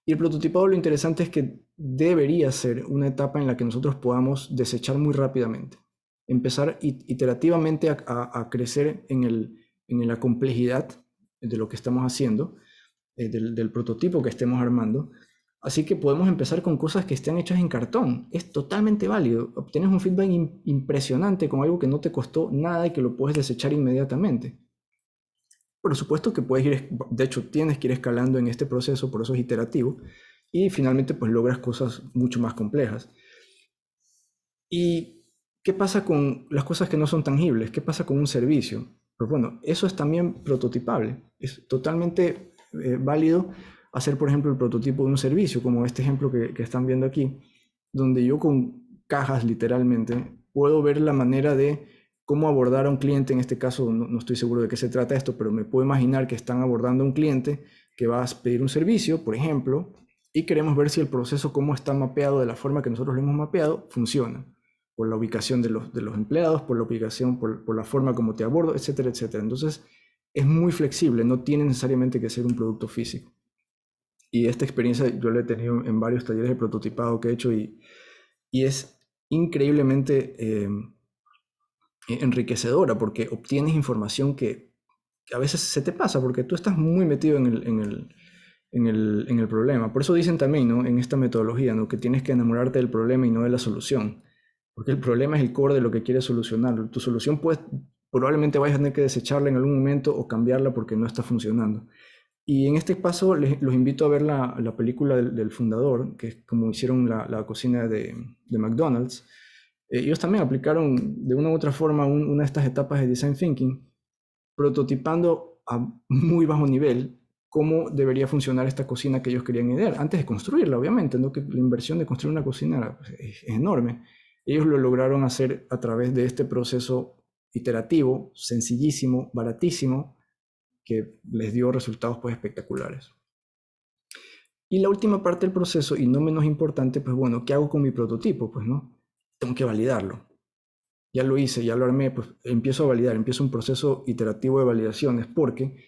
Y el prototipado, lo interesante es que debería ser una etapa en la que nosotros podamos desechar muy rápidamente, empezar iterativamente a crecer en la complejidad de lo que estamos haciendo, del prototipo que estemos armando. Así que podemos empezar con cosas que estén hechas en cartón. Es totalmente válido. Obtienes un feedback impresionante con algo que no te costó nada y que lo puedes desechar inmediatamente. Por supuesto que puedes de hecho tienes que ir escalando en este proceso, por eso es iterativo, y finalmente pues logras cosas mucho más complejas. ¿Y qué pasa con las cosas que no son tangibles? ¿Qué pasa con un servicio? Pues bueno, eso es también prototipable. Es totalmente válido hacer, por ejemplo, el prototipo de un servicio, como este ejemplo que están viendo aquí, donde yo con cajas literalmente puedo ver la manera de cómo abordar a un cliente. En este caso no estoy seguro de qué se trata esto, pero me puedo imaginar que están abordando a un cliente que va a pedir un servicio, por ejemplo, y queremos ver si el proceso, cómo está mapeado de la forma que nosotros lo hemos mapeado, funciona. Por la ubicación de los empleados, por la ubicación, por la forma como te abordo, etcétera, etcétera. Entonces, es muy flexible, no tiene necesariamente que ser un producto físico. Y esta experiencia yo la he tenido en varios talleres de prototipado que he hecho y es increíblemente enriquecedora porque obtienes información que a veces se te pasa porque tú estás muy metido en el problema. Por eso dicen también, ¿no? En esta metodología, ¿no? Que tienes que enamorarte del problema y no de la solución. Porque el problema es el core de lo que quieres solucionar. Tu solución probablemente vayas a tener que desecharla en algún momento o cambiarla porque no está funcionando. Y en este paso los invito a ver la película del fundador, que es como hicieron la cocina de McDonald's. Ellos también aplicaron de una u otra forma una de estas etapas de Design Thinking, prototipando a muy bajo nivel cómo debería funcionar esta cocina que ellos querían idear, antes de construirla, obviamente, ¿no? Que la inversión de construir una cocina es enorme. Ellos lo lograron hacer a través de este proceso iterativo, sencillísimo, baratísimo, que les dio resultados pues espectaculares. Y la última parte del proceso, y no menos importante, pues bueno, ¿qué hago con mi prototipo? Pues no, tengo que validarlo. Ya lo hice, ya lo armé, pues empiezo a validar, empiezo un proceso iterativo de validaciones, porque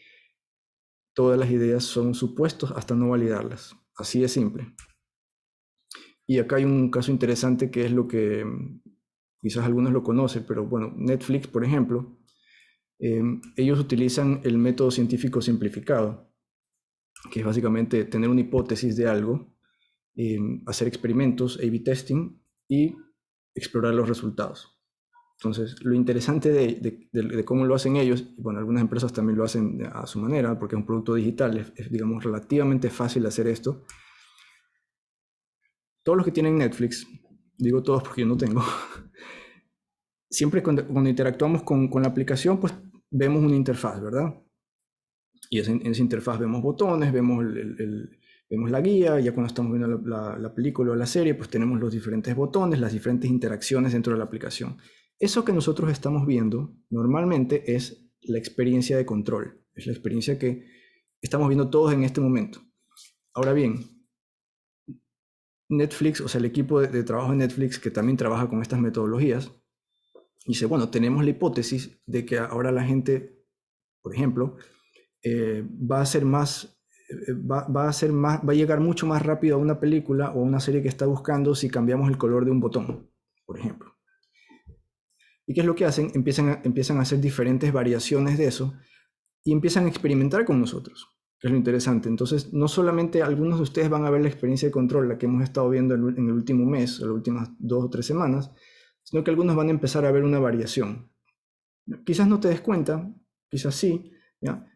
todas las ideas son supuestos hasta no validarlas. Así de simple. Y acá hay un caso interesante que es lo que quizás algunos lo conocen, pero bueno, Netflix, por ejemplo, ellos utilizan el método científico simplificado, que es básicamente tener una hipótesis de algo, hacer experimentos, A/B testing y explorar los resultados. Entonces, lo interesante de cómo lo hacen ellos, y bueno, algunas empresas también lo hacen a su manera, porque es un producto digital, es digamos, relativamente fácil hacer esto. Todos los que tienen Netflix, digo todos porque yo no tengo, siempre cuando interactuamos con la aplicación, pues vemos una interfaz, ¿verdad? Y en esa interfaz vemos botones, vemos la guía, ya cuando estamos viendo la película o la serie, pues tenemos los diferentes botones, las diferentes interacciones dentro de la aplicación. Eso que nosotros estamos viendo normalmente es la experiencia de control, es la experiencia que estamos viendo todos en este momento. Ahora bien, Netflix, o sea, el equipo de trabajo de Netflix que también trabaja con estas metodologías, dice, bueno, tenemos la hipótesis de que ahora la gente, por ejemplo, va a llegar mucho más rápido a una película o a una serie que está buscando si cambiamos el color de un botón, por ejemplo. ¿Y qué es lo que hacen? Empiezan a hacer diferentes variaciones de eso y empiezan a experimentar con nosotros, que es lo interesante. Entonces, no solamente algunos de ustedes van a ver la experiencia de control, la que hemos estado viendo en el último mes, o las últimas 2 o 3 semanas, sino que algunos van a empezar a ver una variación. Quizás no te des cuenta, quizás sí, ¿ya?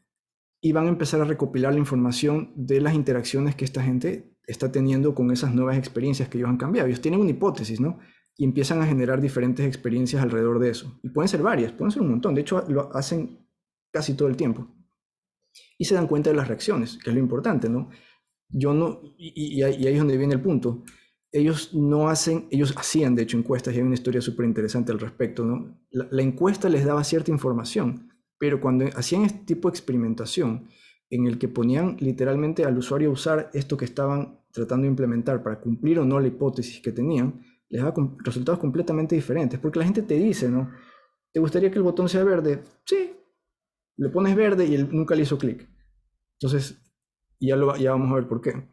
Y van a empezar a recopilar la información de las interacciones que esta gente está teniendo con esas nuevas experiencias que ellos han cambiado. Ellos tienen una hipótesis, ¿no? Y empiezan a generar diferentes experiencias alrededor de eso. Y pueden ser varias, pueden ser un montón. De hecho, lo hacen casi todo el tiempo. Y se dan cuenta de las reacciones, que es lo importante, ¿no? Yo no, y ahí es donde viene el punto. Ellos hacían de hecho encuestas y hay una historia súper interesante al respecto, ¿no? La encuesta les daba cierta información, pero cuando hacían este tipo de experimentación en el que ponían literalmente al usuario a usar esto que estaban tratando de implementar para cumplir o no la hipótesis que tenían, les daba resultados completamente diferentes, porque la gente te dice, ¿no? ¿Te gustaría que el botón sea verde? Sí, le pones verde y él nunca le hizo clic. Entonces, ya vamos a ver por qué.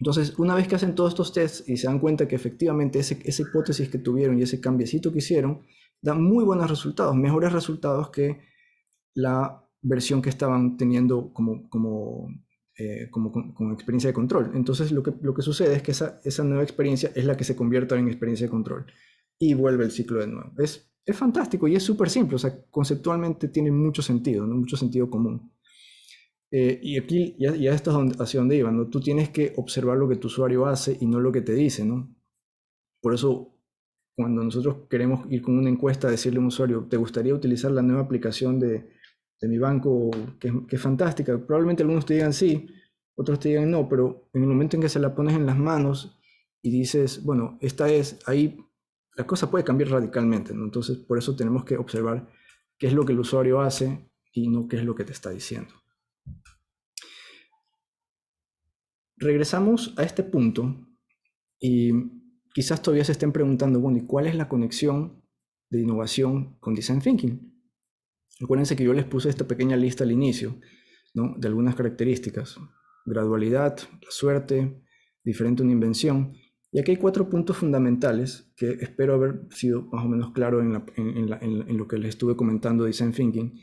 Entonces, una vez que hacen todos estos tests y se dan cuenta que efectivamente esa hipótesis que tuvieron y ese cambiecito que hicieron, da muy buenos resultados, mejores resultados que la versión que estaban teniendo como experiencia de control. Entonces, lo que sucede es que esa nueva experiencia es la que se convierte en experiencia de control y vuelve el ciclo de nuevo. Es fantástico y es súper simple, o sea, conceptualmente tiene mucho sentido, ¿no? Mucho sentido común. Y aquí ya esto es hacia donde iba, ¿no? Tú tienes que observar lo que tu usuario hace y no lo que te dice, ¿no? Por eso, cuando nosotros queremos ir con una encuesta, decirle a un usuario, ¿te gustaría utilizar la nueva aplicación de mi banco que es fantástica? Probablemente algunos te digan sí, otros te digan no, pero en el momento en que se la pones en las manos y dices, bueno, ahí la cosa puede cambiar radicalmente, ¿no? Entonces, por eso tenemos que observar qué es lo que el usuario hace y no qué es lo que te está diciendo. Regresamos a este punto y quizás todavía se estén preguntando, bueno, ¿y cuál es la conexión de innovación con Design Thinking? Acuérdense que yo les puse esta pequeña lista al inicio, ¿no? De algunas características. Gradualidad, la suerte, diferente a una invención. Y aquí hay 4 puntos fundamentales que espero haber sido más o menos claro en lo que les estuve comentando de Design Thinking.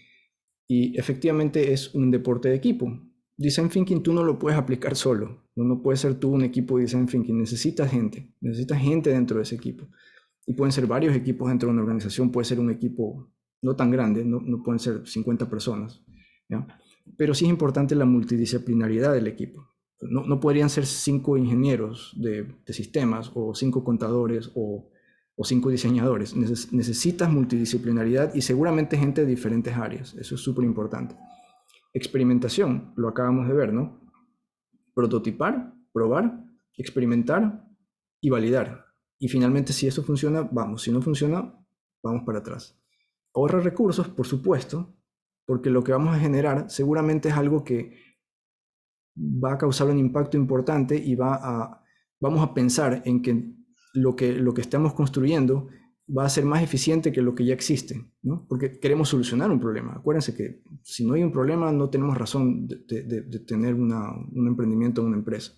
Y efectivamente es un deporte de equipo. Design Thinking tú no lo puedes aplicar solo. No puedes ser tú un equipo de Design Thinking. Necesitas gente dentro de ese equipo. Y pueden ser varios equipos dentro de una organización. Puede ser un equipo no tan grande, no pueden ser 50 personas, ¿ya? Pero sí es importante la multidisciplinaridad del equipo. No podrían ser 5 ingenieros de sistemas o 5 contadores o 5 diseñadores. Necesitas multidisciplinaridad y seguramente gente de diferentes áreas. Eso es súper importante. Experimentación, lo acabamos de ver, ¿no? Prototipar, probar, experimentar y validar. Y finalmente, si eso funciona, vamos. Si no funciona, vamos para atrás. Ahorra recursos, por supuesto, porque lo que vamos a generar seguramente es algo que va a causar un impacto importante y vamos a pensar en que lo que estamos construyendo va a ser más eficiente que lo que ya existe, ¿no? Porque queremos solucionar un problema. Acuérdense que si no hay un problema, no tenemos razón de tener un emprendimiento o una empresa.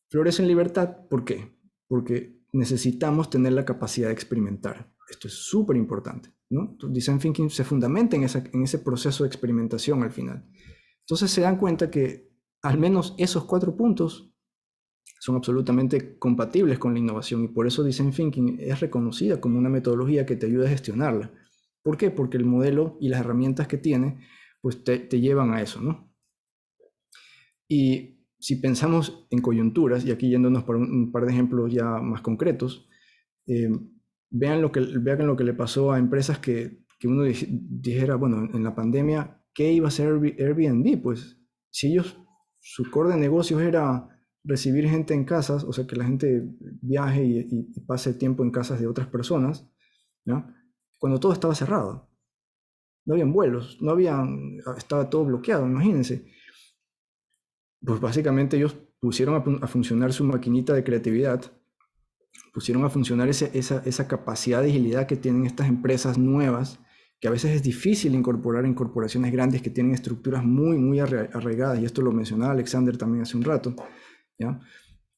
Florece en libertad, ¿por qué? Porque necesitamos tener la capacidad de experimentar. Esto es súper importante, ¿no? Design Thinking se fundamenta en ese proceso de experimentación al final. Entonces se dan cuenta que al menos esos 4 puntos son absolutamente compatibles con la innovación y por eso Design Thinking es reconocida como una metodología que te ayuda a gestionarla. ¿Por qué? Porque el modelo y las herramientas que tiene pues te llevan a eso, ¿no? Y si pensamos en coyunturas, y aquí yéndonos por un par de ejemplos ya más concretos, vean lo que le pasó a empresas que uno dijera, bueno, en la pandemia, ¿qué iba a hacer Airbnb? Pues si su core de negocios era recibir gente en casas, o sea, que la gente viaje y pase tiempo en casas de otras personas, ¿no? Cuando todo estaba cerrado, no habían vuelos, estaba todo bloqueado, imagínense. Pues básicamente ellos pusieron a funcionar su maquinita de creatividad, pusieron a funcionar esa capacidad de agilidad que tienen estas empresas nuevas, que a veces es difícil incorporar en corporaciones grandes que tienen estructuras muy, muy arraigadas, y esto lo mencionaba Alexander también hace un rato, ¿ya?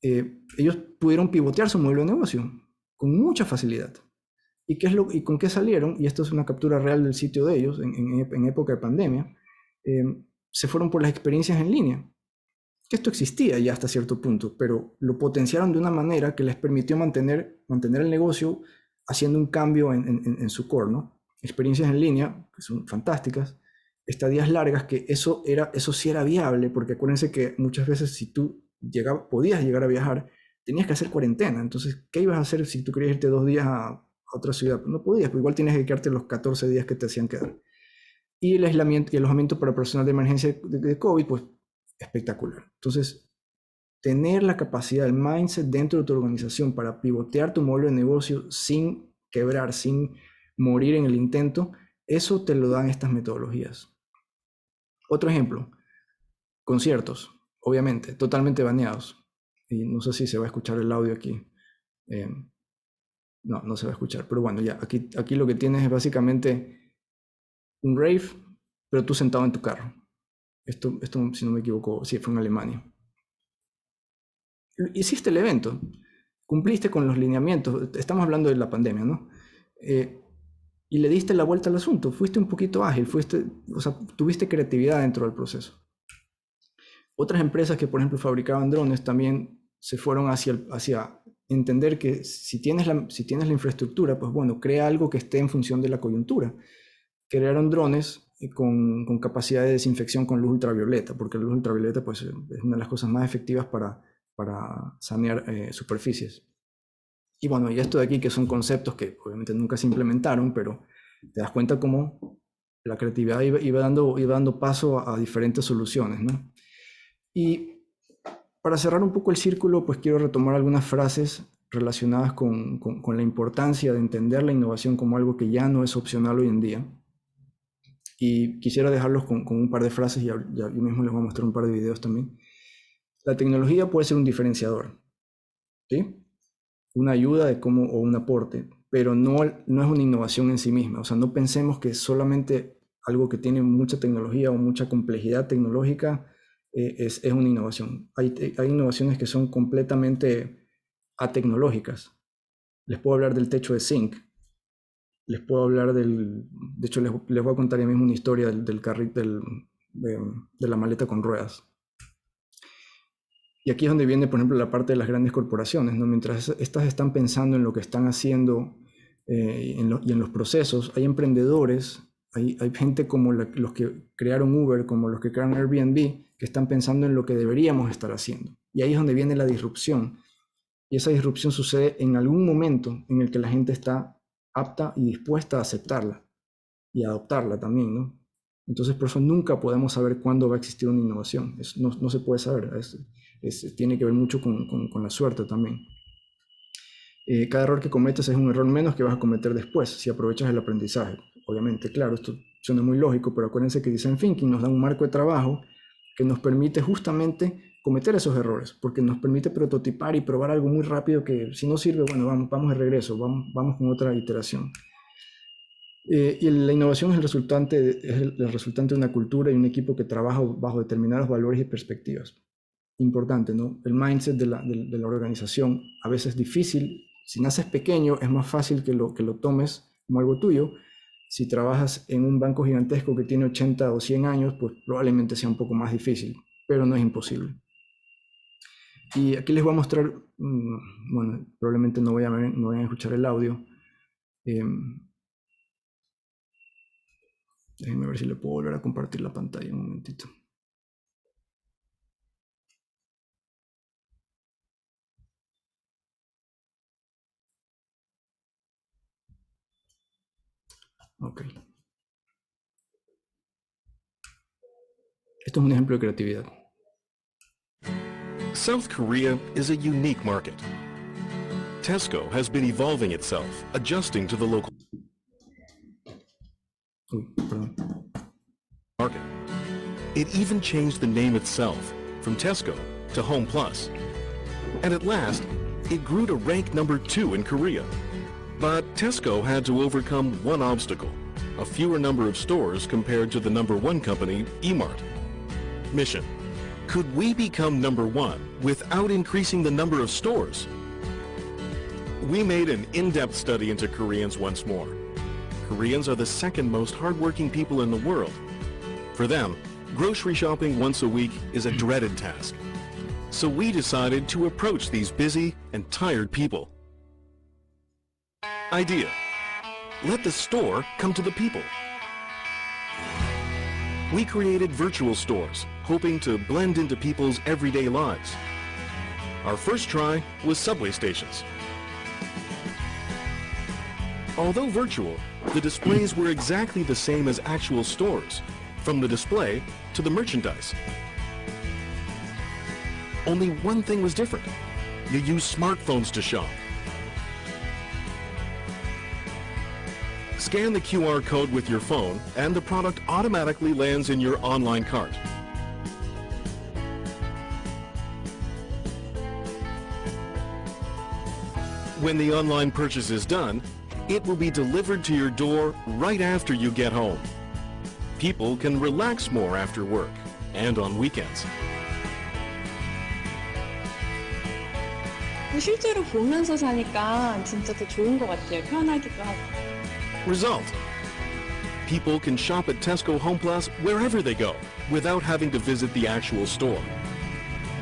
Ellos pudieron pivotear su modelo de negocio con mucha facilidad. ¿Y con qué salieron? Y esto es una captura real del sitio de ellos en época de pandemia. Se fueron por las experiencias en línea, que esto existía ya hasta cierto punto, pero lo potenciaron de una manera que les permitió mantener el negocio haciendo un cambio en su core, ¿no? Experiencias en línea, que son fantásticas, estadías largas, que eso sí era viable, porque acuérdense que muchas veces si tú podías llegar a viajar, tenías que hacer cuarentena. Entonces, ¿qué ibas a hacer si tú querías irte 2 días a otra ciudad? No podías, pues igual tienes que quedarte los 14 días que te hacían quedar. Y el aislamiento y el alojamiento para personal de emergencia de COVID, pues espectacular. Entonces, tener la capacidad, el mindset dentro de tu organización para pivotear tu modelo de negocio sin quebrar, sin morir en el intento, eso te lo dan estas metodologías. Otro ejemplo, conciertos, obviamente, totalmente baneados. Y no sé si se va a escuchar el audio aquí. Eh, no se va a escuchar, pero bueno, ya, aquí lo que tienes es básicamente un rave, pero tú sentado en tu carro. Esto, si no me equivoco, sí, fue en Alemania. Hiciste el evento, cumpliste con los lineamientos, estamos hablando de la pandemia, ¿no? Y le diste la vuelta al asunto, fuiste un poquito ágil, o sea, tuviste creatividad dentro del proceso. Otras empresas que, por ejemplo, fabricaban drones también se fueron hacia entender que si tienes la infraestructura, pues bueno, crea algo que esté en función de la coyuntura. Crearon drones con capacidad de desinfección con luz ultravioleta, porque la luz ultravioleta pues, es una de las cosas más efectivas para sanear superficies. Y bueno, y esto de aquí que son conceptos que obviamente nunca se implementaron, pero te das cuenta cómo la creatividad iba dando paso a diferentes soluciones, ¿no? Y para cerrar un poco el círculo, pues quiero retomar algunas frases relacionadas con la importancia de entender la innovación como algo que ya no es opcional hoy en día. Y quisiera dejarlos con un par de frases y yo mismo les voy a mostrar un par de videos también. La tecnología puede ser un diferenciador, ¿sí? Una ayuda o un aporte, pero no es una innovación en sí misma. O sea, no pensemos que solamente algo que tiene mucha tecnología o mucha complejidad tecnológica es una innovación. Hay innovaciones que son completamente atecnológicas. Les puedo hablar del techo de zinc. Les puedo hablar de hecho les voy a contar ya mismo una historia del de la maleta con ruedas. Y aquí es donde viene, por ejemplo, la parte de las grandes corporaciones, ¿no? Mientras estas están pensando en lo que están haciendo y en los procesos, hay emprendedores, hay gente como los que crearon Uber, como los que crearon Airbnb, que están pensando en lo que deberíamos estar haciendo. Y ahí es donde viene la disrupción. Y esa disrupción sucede en algún momento en el que la gente está apta y dispuesta a aceptarla y adoptarla también, ¿no? Entonces, por eso nunca podemos saber cuándo va a existir una innovación. No se puede saber. Tiene que ver mucho con la suerte también. Cada error que cometes es un error menos que vas a cometer después, si aprovechas el aprendizaje. Obviamente, claro, esto suena muy lógico, pero acuérdense que Design Thinking nos da un marco de trabajo que nos permite justamente cometer esos errores, porque nos permite prototipar y probar algo muy rápido que si no sirve, bueno, vamos de regreso, vamos con otra iteración. Y la innovación es el resultante de una cultura y un equipo que trabaja bajo determinados valores y perspectivas. Importante, ¿no? El mindset de la organización a veces es difícil. Si naces pequeño es más fácil que lo tomes como algo tuyo. Si trabajas en un banco gigantesco que tiene 80 o 100 años, pues probablemente sea un poco más difícil, pero no es imposible. Y aquí les voy a mostrar, bueno, probablemente no vayan a escuchar el audio. Déjenme ver si le puedo volver a compartir la pantalla un momentito. Ok. Esto es un ejemplo de creatividad. South Korea is a unique market. Tesco has been evolving itself, adjusting to the local market. It even changed the name itself from Tesco to Home Plus. And at last, it grew to rank number 2 in Korea. But Tesco had to overcome one obstacle, a fewer number of stores compared to the number 1 company, Emart. Mission: could we become number 1 without increasing the number of stores? We made an in-depth study into Koreans once more. Koreans are the second most hardworking people in the world. For them, grocery shopping once a week is a dreaded task. So we decided to approach these busy and tired people. Idea: let the store come to the people. We created virtual stores, hoping to blend into people's everyday lives. Our first try was subway stations. Although virtual, the displays were exactly the same as actual stores, from the display to the merchandise. Only one thing was different. You use smartphones to shop. Scan the QR code with your phone and the product automatically lands in your online cart. When the online purchase is done, it will be delivered to your door right after you get home. People can relax more after work and on weekends. 실제로 보면서 사니까 진짜 더 좋은 것 같아요. 편하기도 하고. Result: people can shop at Tesco Home Plus wherever they go without having to visit the actual store.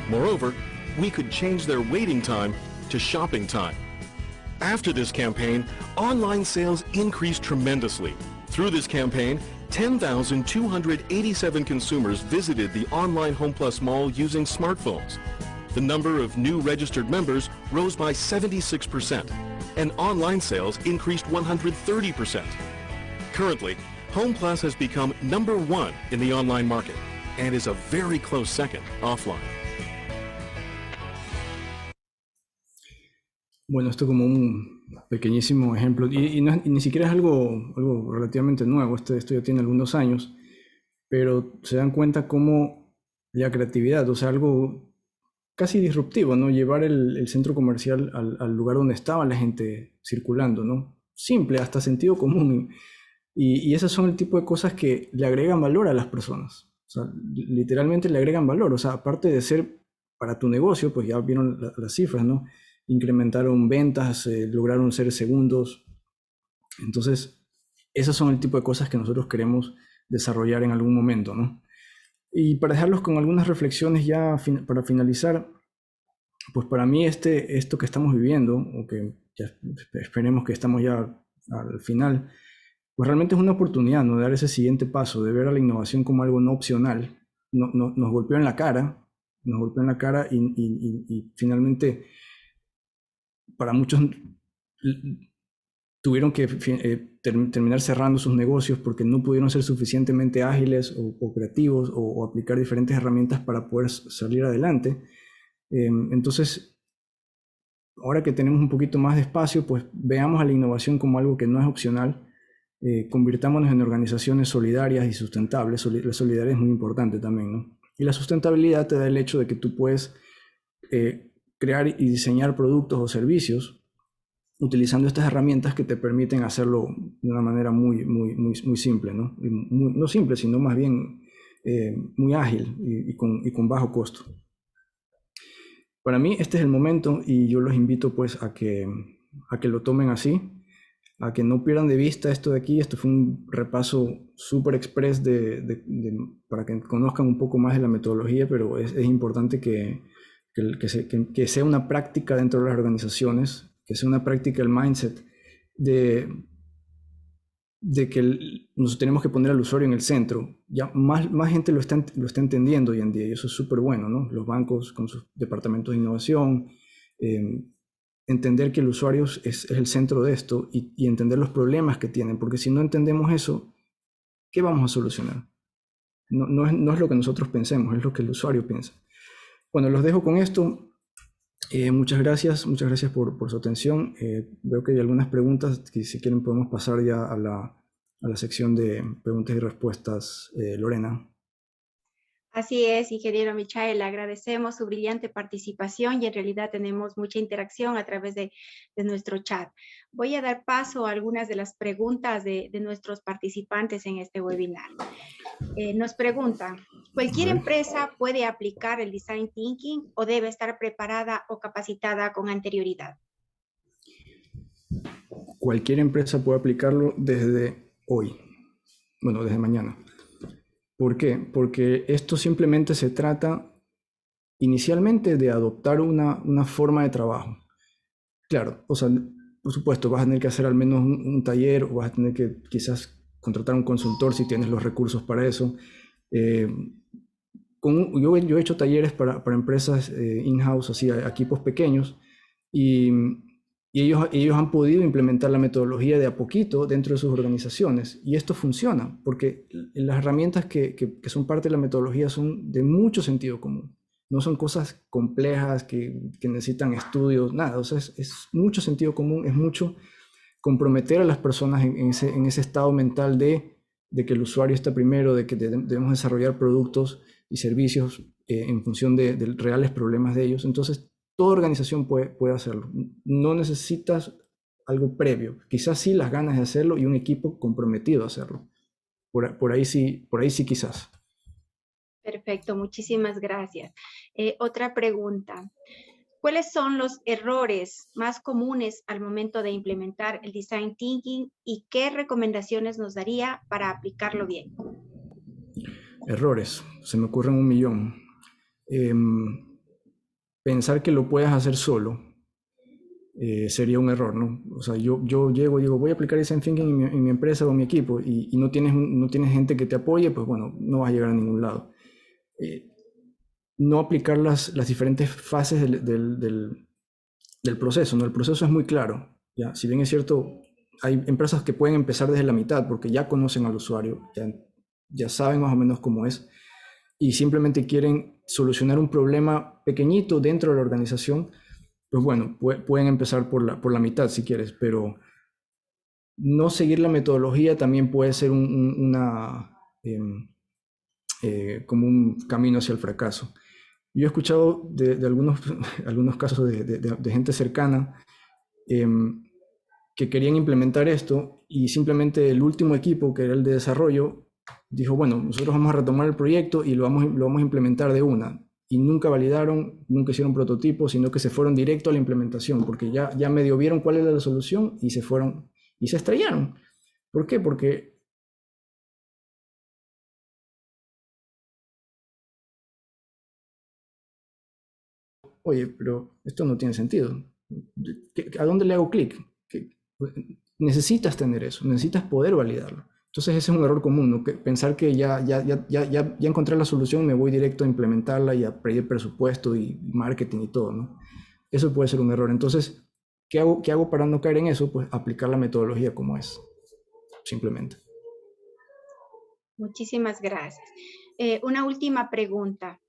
Moreover, we could change their waiting time to shopping time. After this campaign, online sales increased tremendously. Through this campaign, 10,287 consumers visited the online Home Plus mall using smartphones. The number of new registered members rose by 76%, and online sales increased 130%. Currently, Home Plus has become number 1 in the online market and is a very close second offline. Bueno, esto como un pequeñísimo ejemplo, y ni siquiera es algo relativamente nuevo, esto ya tiene algunos años, pero se dan cuenta cómo la creatividad, o sea, algo casi disruptivo, ¿no? Llevar el centro comercial al lugar donde estaba la gente circulando, ¿no? Simple, hasta sentido común. Y esas son el tipo de cosas que le agregan valor a las personas. O sea, literalmente le agregan valor. O sea, aparte de ser para tu negocio, pues ya vieron las cifras, ¿no? Incrementaron ventas, lograron ser segundos. Entonces, esos son el tipo de cosas que nosotros queremos desarrollar en algún momento, ¿no? Y para dejarlos con algunas reflexiones ya para finalizar, pues para mí esto que estamos viviendo, o que ya esperemos que estamos ya al final, pues realmente es una oportunidad, ¿no? De dar ese siguiente paso, de ver a la innovación como algo no opcional. Nos golpeó en la cara, y finalmente para muchos tuvieron que terminar cerrando sus negocios porque no pudieron ser suficientemente ágiles o creativos o aplicar diferentes herramientas para poder salir adelante. Entonces, ahora que tenemos un poquito más de espacio, pues veamos a la innovación como algo que no es opcional. Convirtámonos en organizaciones solidarias y sustentables. La solidaridad es muy importante también, ¿no? Y la sustentabilidad te da el hecho de que tú puedes crear y diseñar productos o servicios utilizando estas herramientas que te permiten hacerlo de una manera muy simple, ¿no? No simple, sino más bien muy ágil y con bajo costo. Para mí este es el momento y yo los invito pues a que lo tomen así, a que no pierdan de vista esto de aquí. Esto fue un repaso súper express para que conozcan un poco más de la metodología, pero es importante que sea una práctica dentro de las organizaciones, que sea una práctica el mindset de que nos tenemos que poner al usuario en el centro. Ya más gente lo está entendiendo hoy en día y eso es súper bueno, ¿no? Los bancos con sus departamentos de innovación, entender que el usuario es el centro de esto y entender los problemas que tienen, porque si no entendemos eso, ¿qué vamos a solucionar? No es lo que nosotros pensemos, es lo que el usuario piensa. Bueno, los dejo con esto. Muchas gracias por su atención. Veo que hay algunas preguntas que si quieren podemos pasar ya a la sección de preguntas y respuestas. Lorena. Así es, ingeniero Michael, le agradecemos su brillante participación y en realidad tenemos mucha interacción a través de nuestro chat. Voy a dar paso a algunas de las preguntas de nuestros participantes en este webinar. Nos preguntan, ¿cualquier empresa puede aplicar el Design Thinking o debe estar preparada o capacitada con anterioridad? Cualquier empresa puede aplicarlo desde hoy, bueno, desde mañana. ¿Por qué? Porque esto simplemente se trata inicialmente de adoptar una forma de trabajo. Claro, o sea, por supuesto, vas a tener que hacer al menos un taller o vas a tener que quizás contratar un consultor si tienes los recursos para eso. Yo he hecho talleres para empresas in-house, así, equipos pequeños, y ellos han podido implementar la metodología de a poquito dentro de sus organizaciones. Y esto funciona, porque las herramientas que son parte de la metodología son de mucho sentido común. No son cosas complejas que necesitan estudios, nada. O sea, es mucho sentido común, es mucho comprometer a las personas en ese estado mental de que el usuario está primero, de que debemos desarrollar productos y servicios en función de reales problemas de ellos. Entonces, toda organización puede hacerlo. No necesitas algo previo. Quizás sí las ganas de hacerlo y un equipo comprometido a hacerlo. Por ahí sí quizás. Perfecto, muchísimas gracias. Otra pregunta. ¿Cuáles son los errores más comunes al momento de implementar el Design Thinking y qué recomendaciones nos daría para aplicarlo bien? Errores, se me ocurren un millón. Pensar que lo puedes hacer solo sería un error, ¿no? O sea, yo llego y digo, voy a aplicar Design Thinking en mi empresa o en mi equipo y no tienes gente que te apoye, pues bueno, no vas a llegar a ningún lado. No aplicar las diferentes fases del proceso, ¿no? El proceso es muy claro, ¿ya? Si bien es cierto, hay empresas que pueden empezar desde la mitad porque ya conocen al usuario, ya saben más o menos cómo es, y simplemente quieren solucionar un problema pequeñito dentro de la organización, pues bueno, pueden empezar por la mitad si quieres, pero no seguir la metodología también puede ser como un camino hacia el fracaso. Yo he escuchado de algunos casos de gente cercana que querían implementar esto y simplemente el último equipo, que era el de desarrollo, dijo, bueno, nosotros vamos a retomar el proyecto y lo vamos a implementar de una. Y nunca validaron, nunca hicieron prototipos, sino que se fueron directo a la implementación, porque ya medio vieron cuál era la solución y se fueron y se estrellaron. ¿Por qué? Porque oye, pero esto no tiene sentido. ¿A dónde le hago clic? Necesitas tener eso, necesitas poder validarlo. Entonces ese es un error común, ¿no? Pensar que ya encontré la solución, me voy directo a implementarla y a pedir presupuesto y marketing y todo, ¿no? Eso puede ser un error. Entonces, ¿qué hago para no caer en eso? Pues aplicar la metodología como es, simplemente. Muchísimas gracias. Una última pregunta.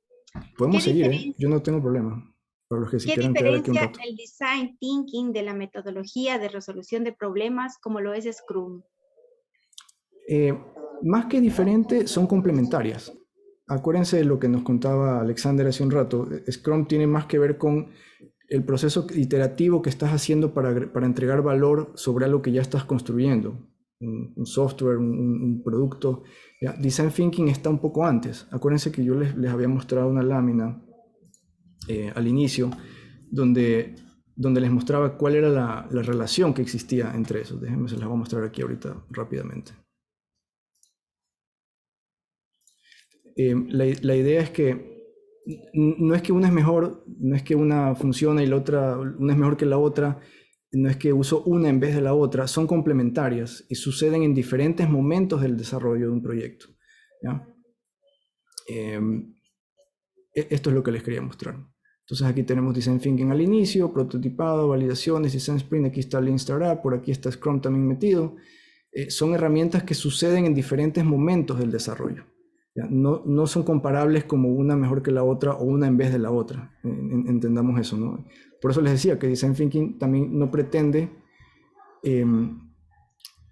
Podemos seguir, ¿eh? Yo no tengo problema. Para los que sí ¿Qué quieran quedar aquí un diferencia rato. el design thinking de la metodología de resolución de problemas como lo es Scrum? Más que diferente, son complementarias. Acuérdense de lo que nos contaba Alexander hace un rato. Scrum tiene más que ver con el proceso iterativo que estás haciendo para entregar valor sobre algo que ya estás construyendo. Un software, un producto. ¿Ya? Design Thinking está un poco antes. Acuérdense que yo les había mostrado una lámina al inicio donde les mostraba cuál era la relación que existía entre esos. Déjenme, se las voy a mostrar aquí ahorita rápidamente. La idea es que no es que una es mejor, no es que una funciona y la otra, una es mejor que la otra, no es que uso una en vez de la otra, son complementarias y suceden en diferentes momentos del desarrollo de un proyecto, ¿ya? Esto es lo que les quería mostrar. Entonces aquí tenemos Design Thinking al inicio, prototipado, validaciones, Design Sprint, aquí está Lean Startup, por aquí está Scrum también metido. Son herramientas que suceden en diferentes momentos del desarrollo. ¿Ya? No son comparables como una mejor que la otra o una en vez de la otra. Entendamos eso, ¿no? Por eso les decía que Design Thinking también no pretende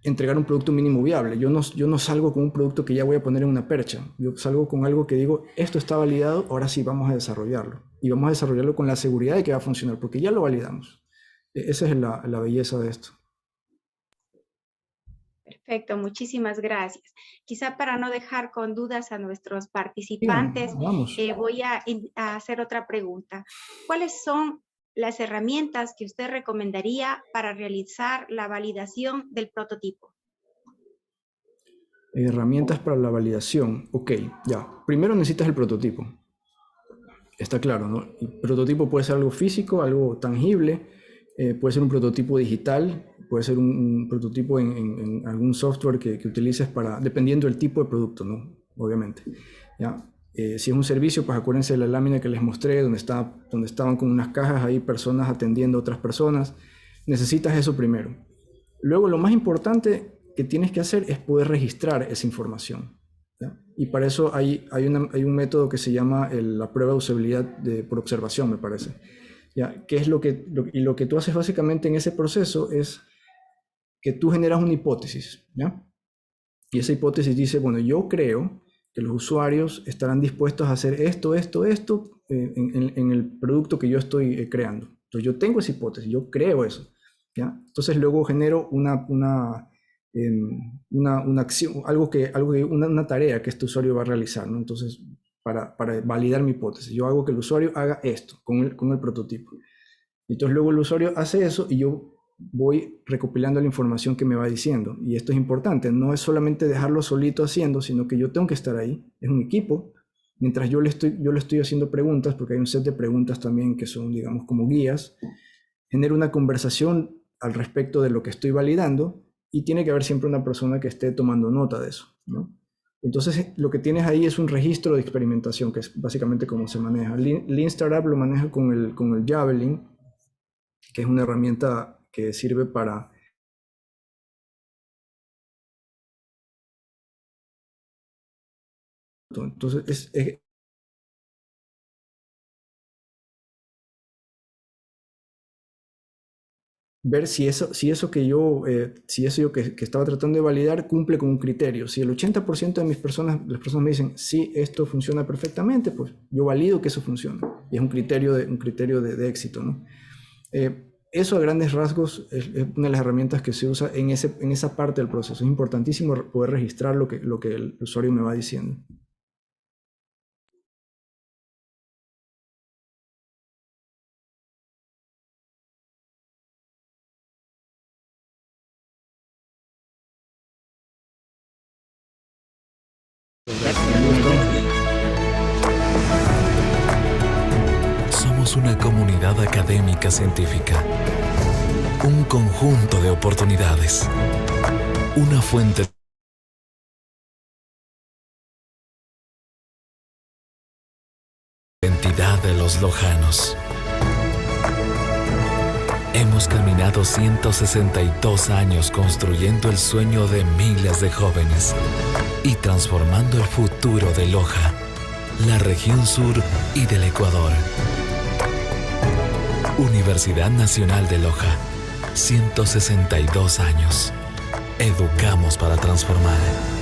entregar un producto mínimo viable. Yo no salgo con un producto que ya voy a poner en una percha. Yo salgo con algo que digo, esto está validado, ahora sí vamos a desarrollarlo. Y vamos a desarrollarlo con la seguridad de que va a funcionar, porque ya lo validamos. Esa es la belleza de esto. Perfecto, muchísimas gracias. Quizá para no dejar con dudas a nuestros participantes, voy a hacer otra pregunta. ¿Cuáles son las herramientas que usted recomendaría para realizar la validación del prototipo? Herramientas para la validación. Ok, ya. Primero necesitas el prototipo. Está claro, ¿no? El prototipo puede ser algo físico, algo tangible, puede ser un prototipo digital, puede ser un prototipo en algún software que utilices dependiendo del tipo de producto, ¿no? Obviamente. ¿Ya? Si es un servicio, pues acuérdense de la lámina que les mostré, donde estaban con unas cajas ahí personas atendiendo a otras personas. Necesitas eso primero. Luego, lo más importante que tienes que hacer es poder registrar esa información, ¿ya? Y para eso hay un método que se llama la prueba de usabilidad por observación, me parece. ¿Ya? ¿Qué es lo que tú haces básicamente en ese proceso? Es que tú generas una hipótesis, ¿ya? Y esa hipótesis dice, bueno, yo creo que los usuarios estarán dispuestos a hacer esto en el producto que yo estoy creando. Entonces yo tengo esa hipótesis, yo creo eso, ¿ya? Entonces luego genero una acción, una tarea que este usuario va a realizar, ¿no? Entonces, para validar mi hipótesis, yo hago que el usuario haga esto con el prototipo. Entonces luego el usuario hace eso y yo voy recopilando la información que me va diciendo. Y esto es importante, no es solamente dejarlo solito haciendo, sino que yo tengo que estar ahí. Es un equipo. Mientras yo le estoy haciendo preguntas, porque hay un set de preguntas también que son, digamos, como guías, genero una conversación al respecto de lo que estoy validando y tiene que haber siempre una persona que esté tomando nota de eso, ¿no? Entonces lo que tienes ahí es un registro de experimentación, que es básicamente cómo se maneja. Lean Startup lo maneja con el Javelin, que es una herramienta que sirve para entonces ver si eso que yo que estaba tratando de validar cumple con un criterio. Si el 80% de las personas me dicen, sí, esto funciona perfectamente, pues yo valido que eso funciona. Y es un criterio de éxito, ¿no? Eso a grandes rasgos es una de las herramientas que se usa en esa parte del proceso. Es importantísimo poder registrar lo que el usuario me va diciendo. somos una comunidad académica científica, un conjunto de oportunidades, una fuente de identidad de los lojanos. Hemos caminado 162 años construyendo el sueño de miles de jóvenes y transformando el futuro de Loja, la región sur y del Ecuador. Universidad Nacional de Loja, 162 años. Educamos para transformar.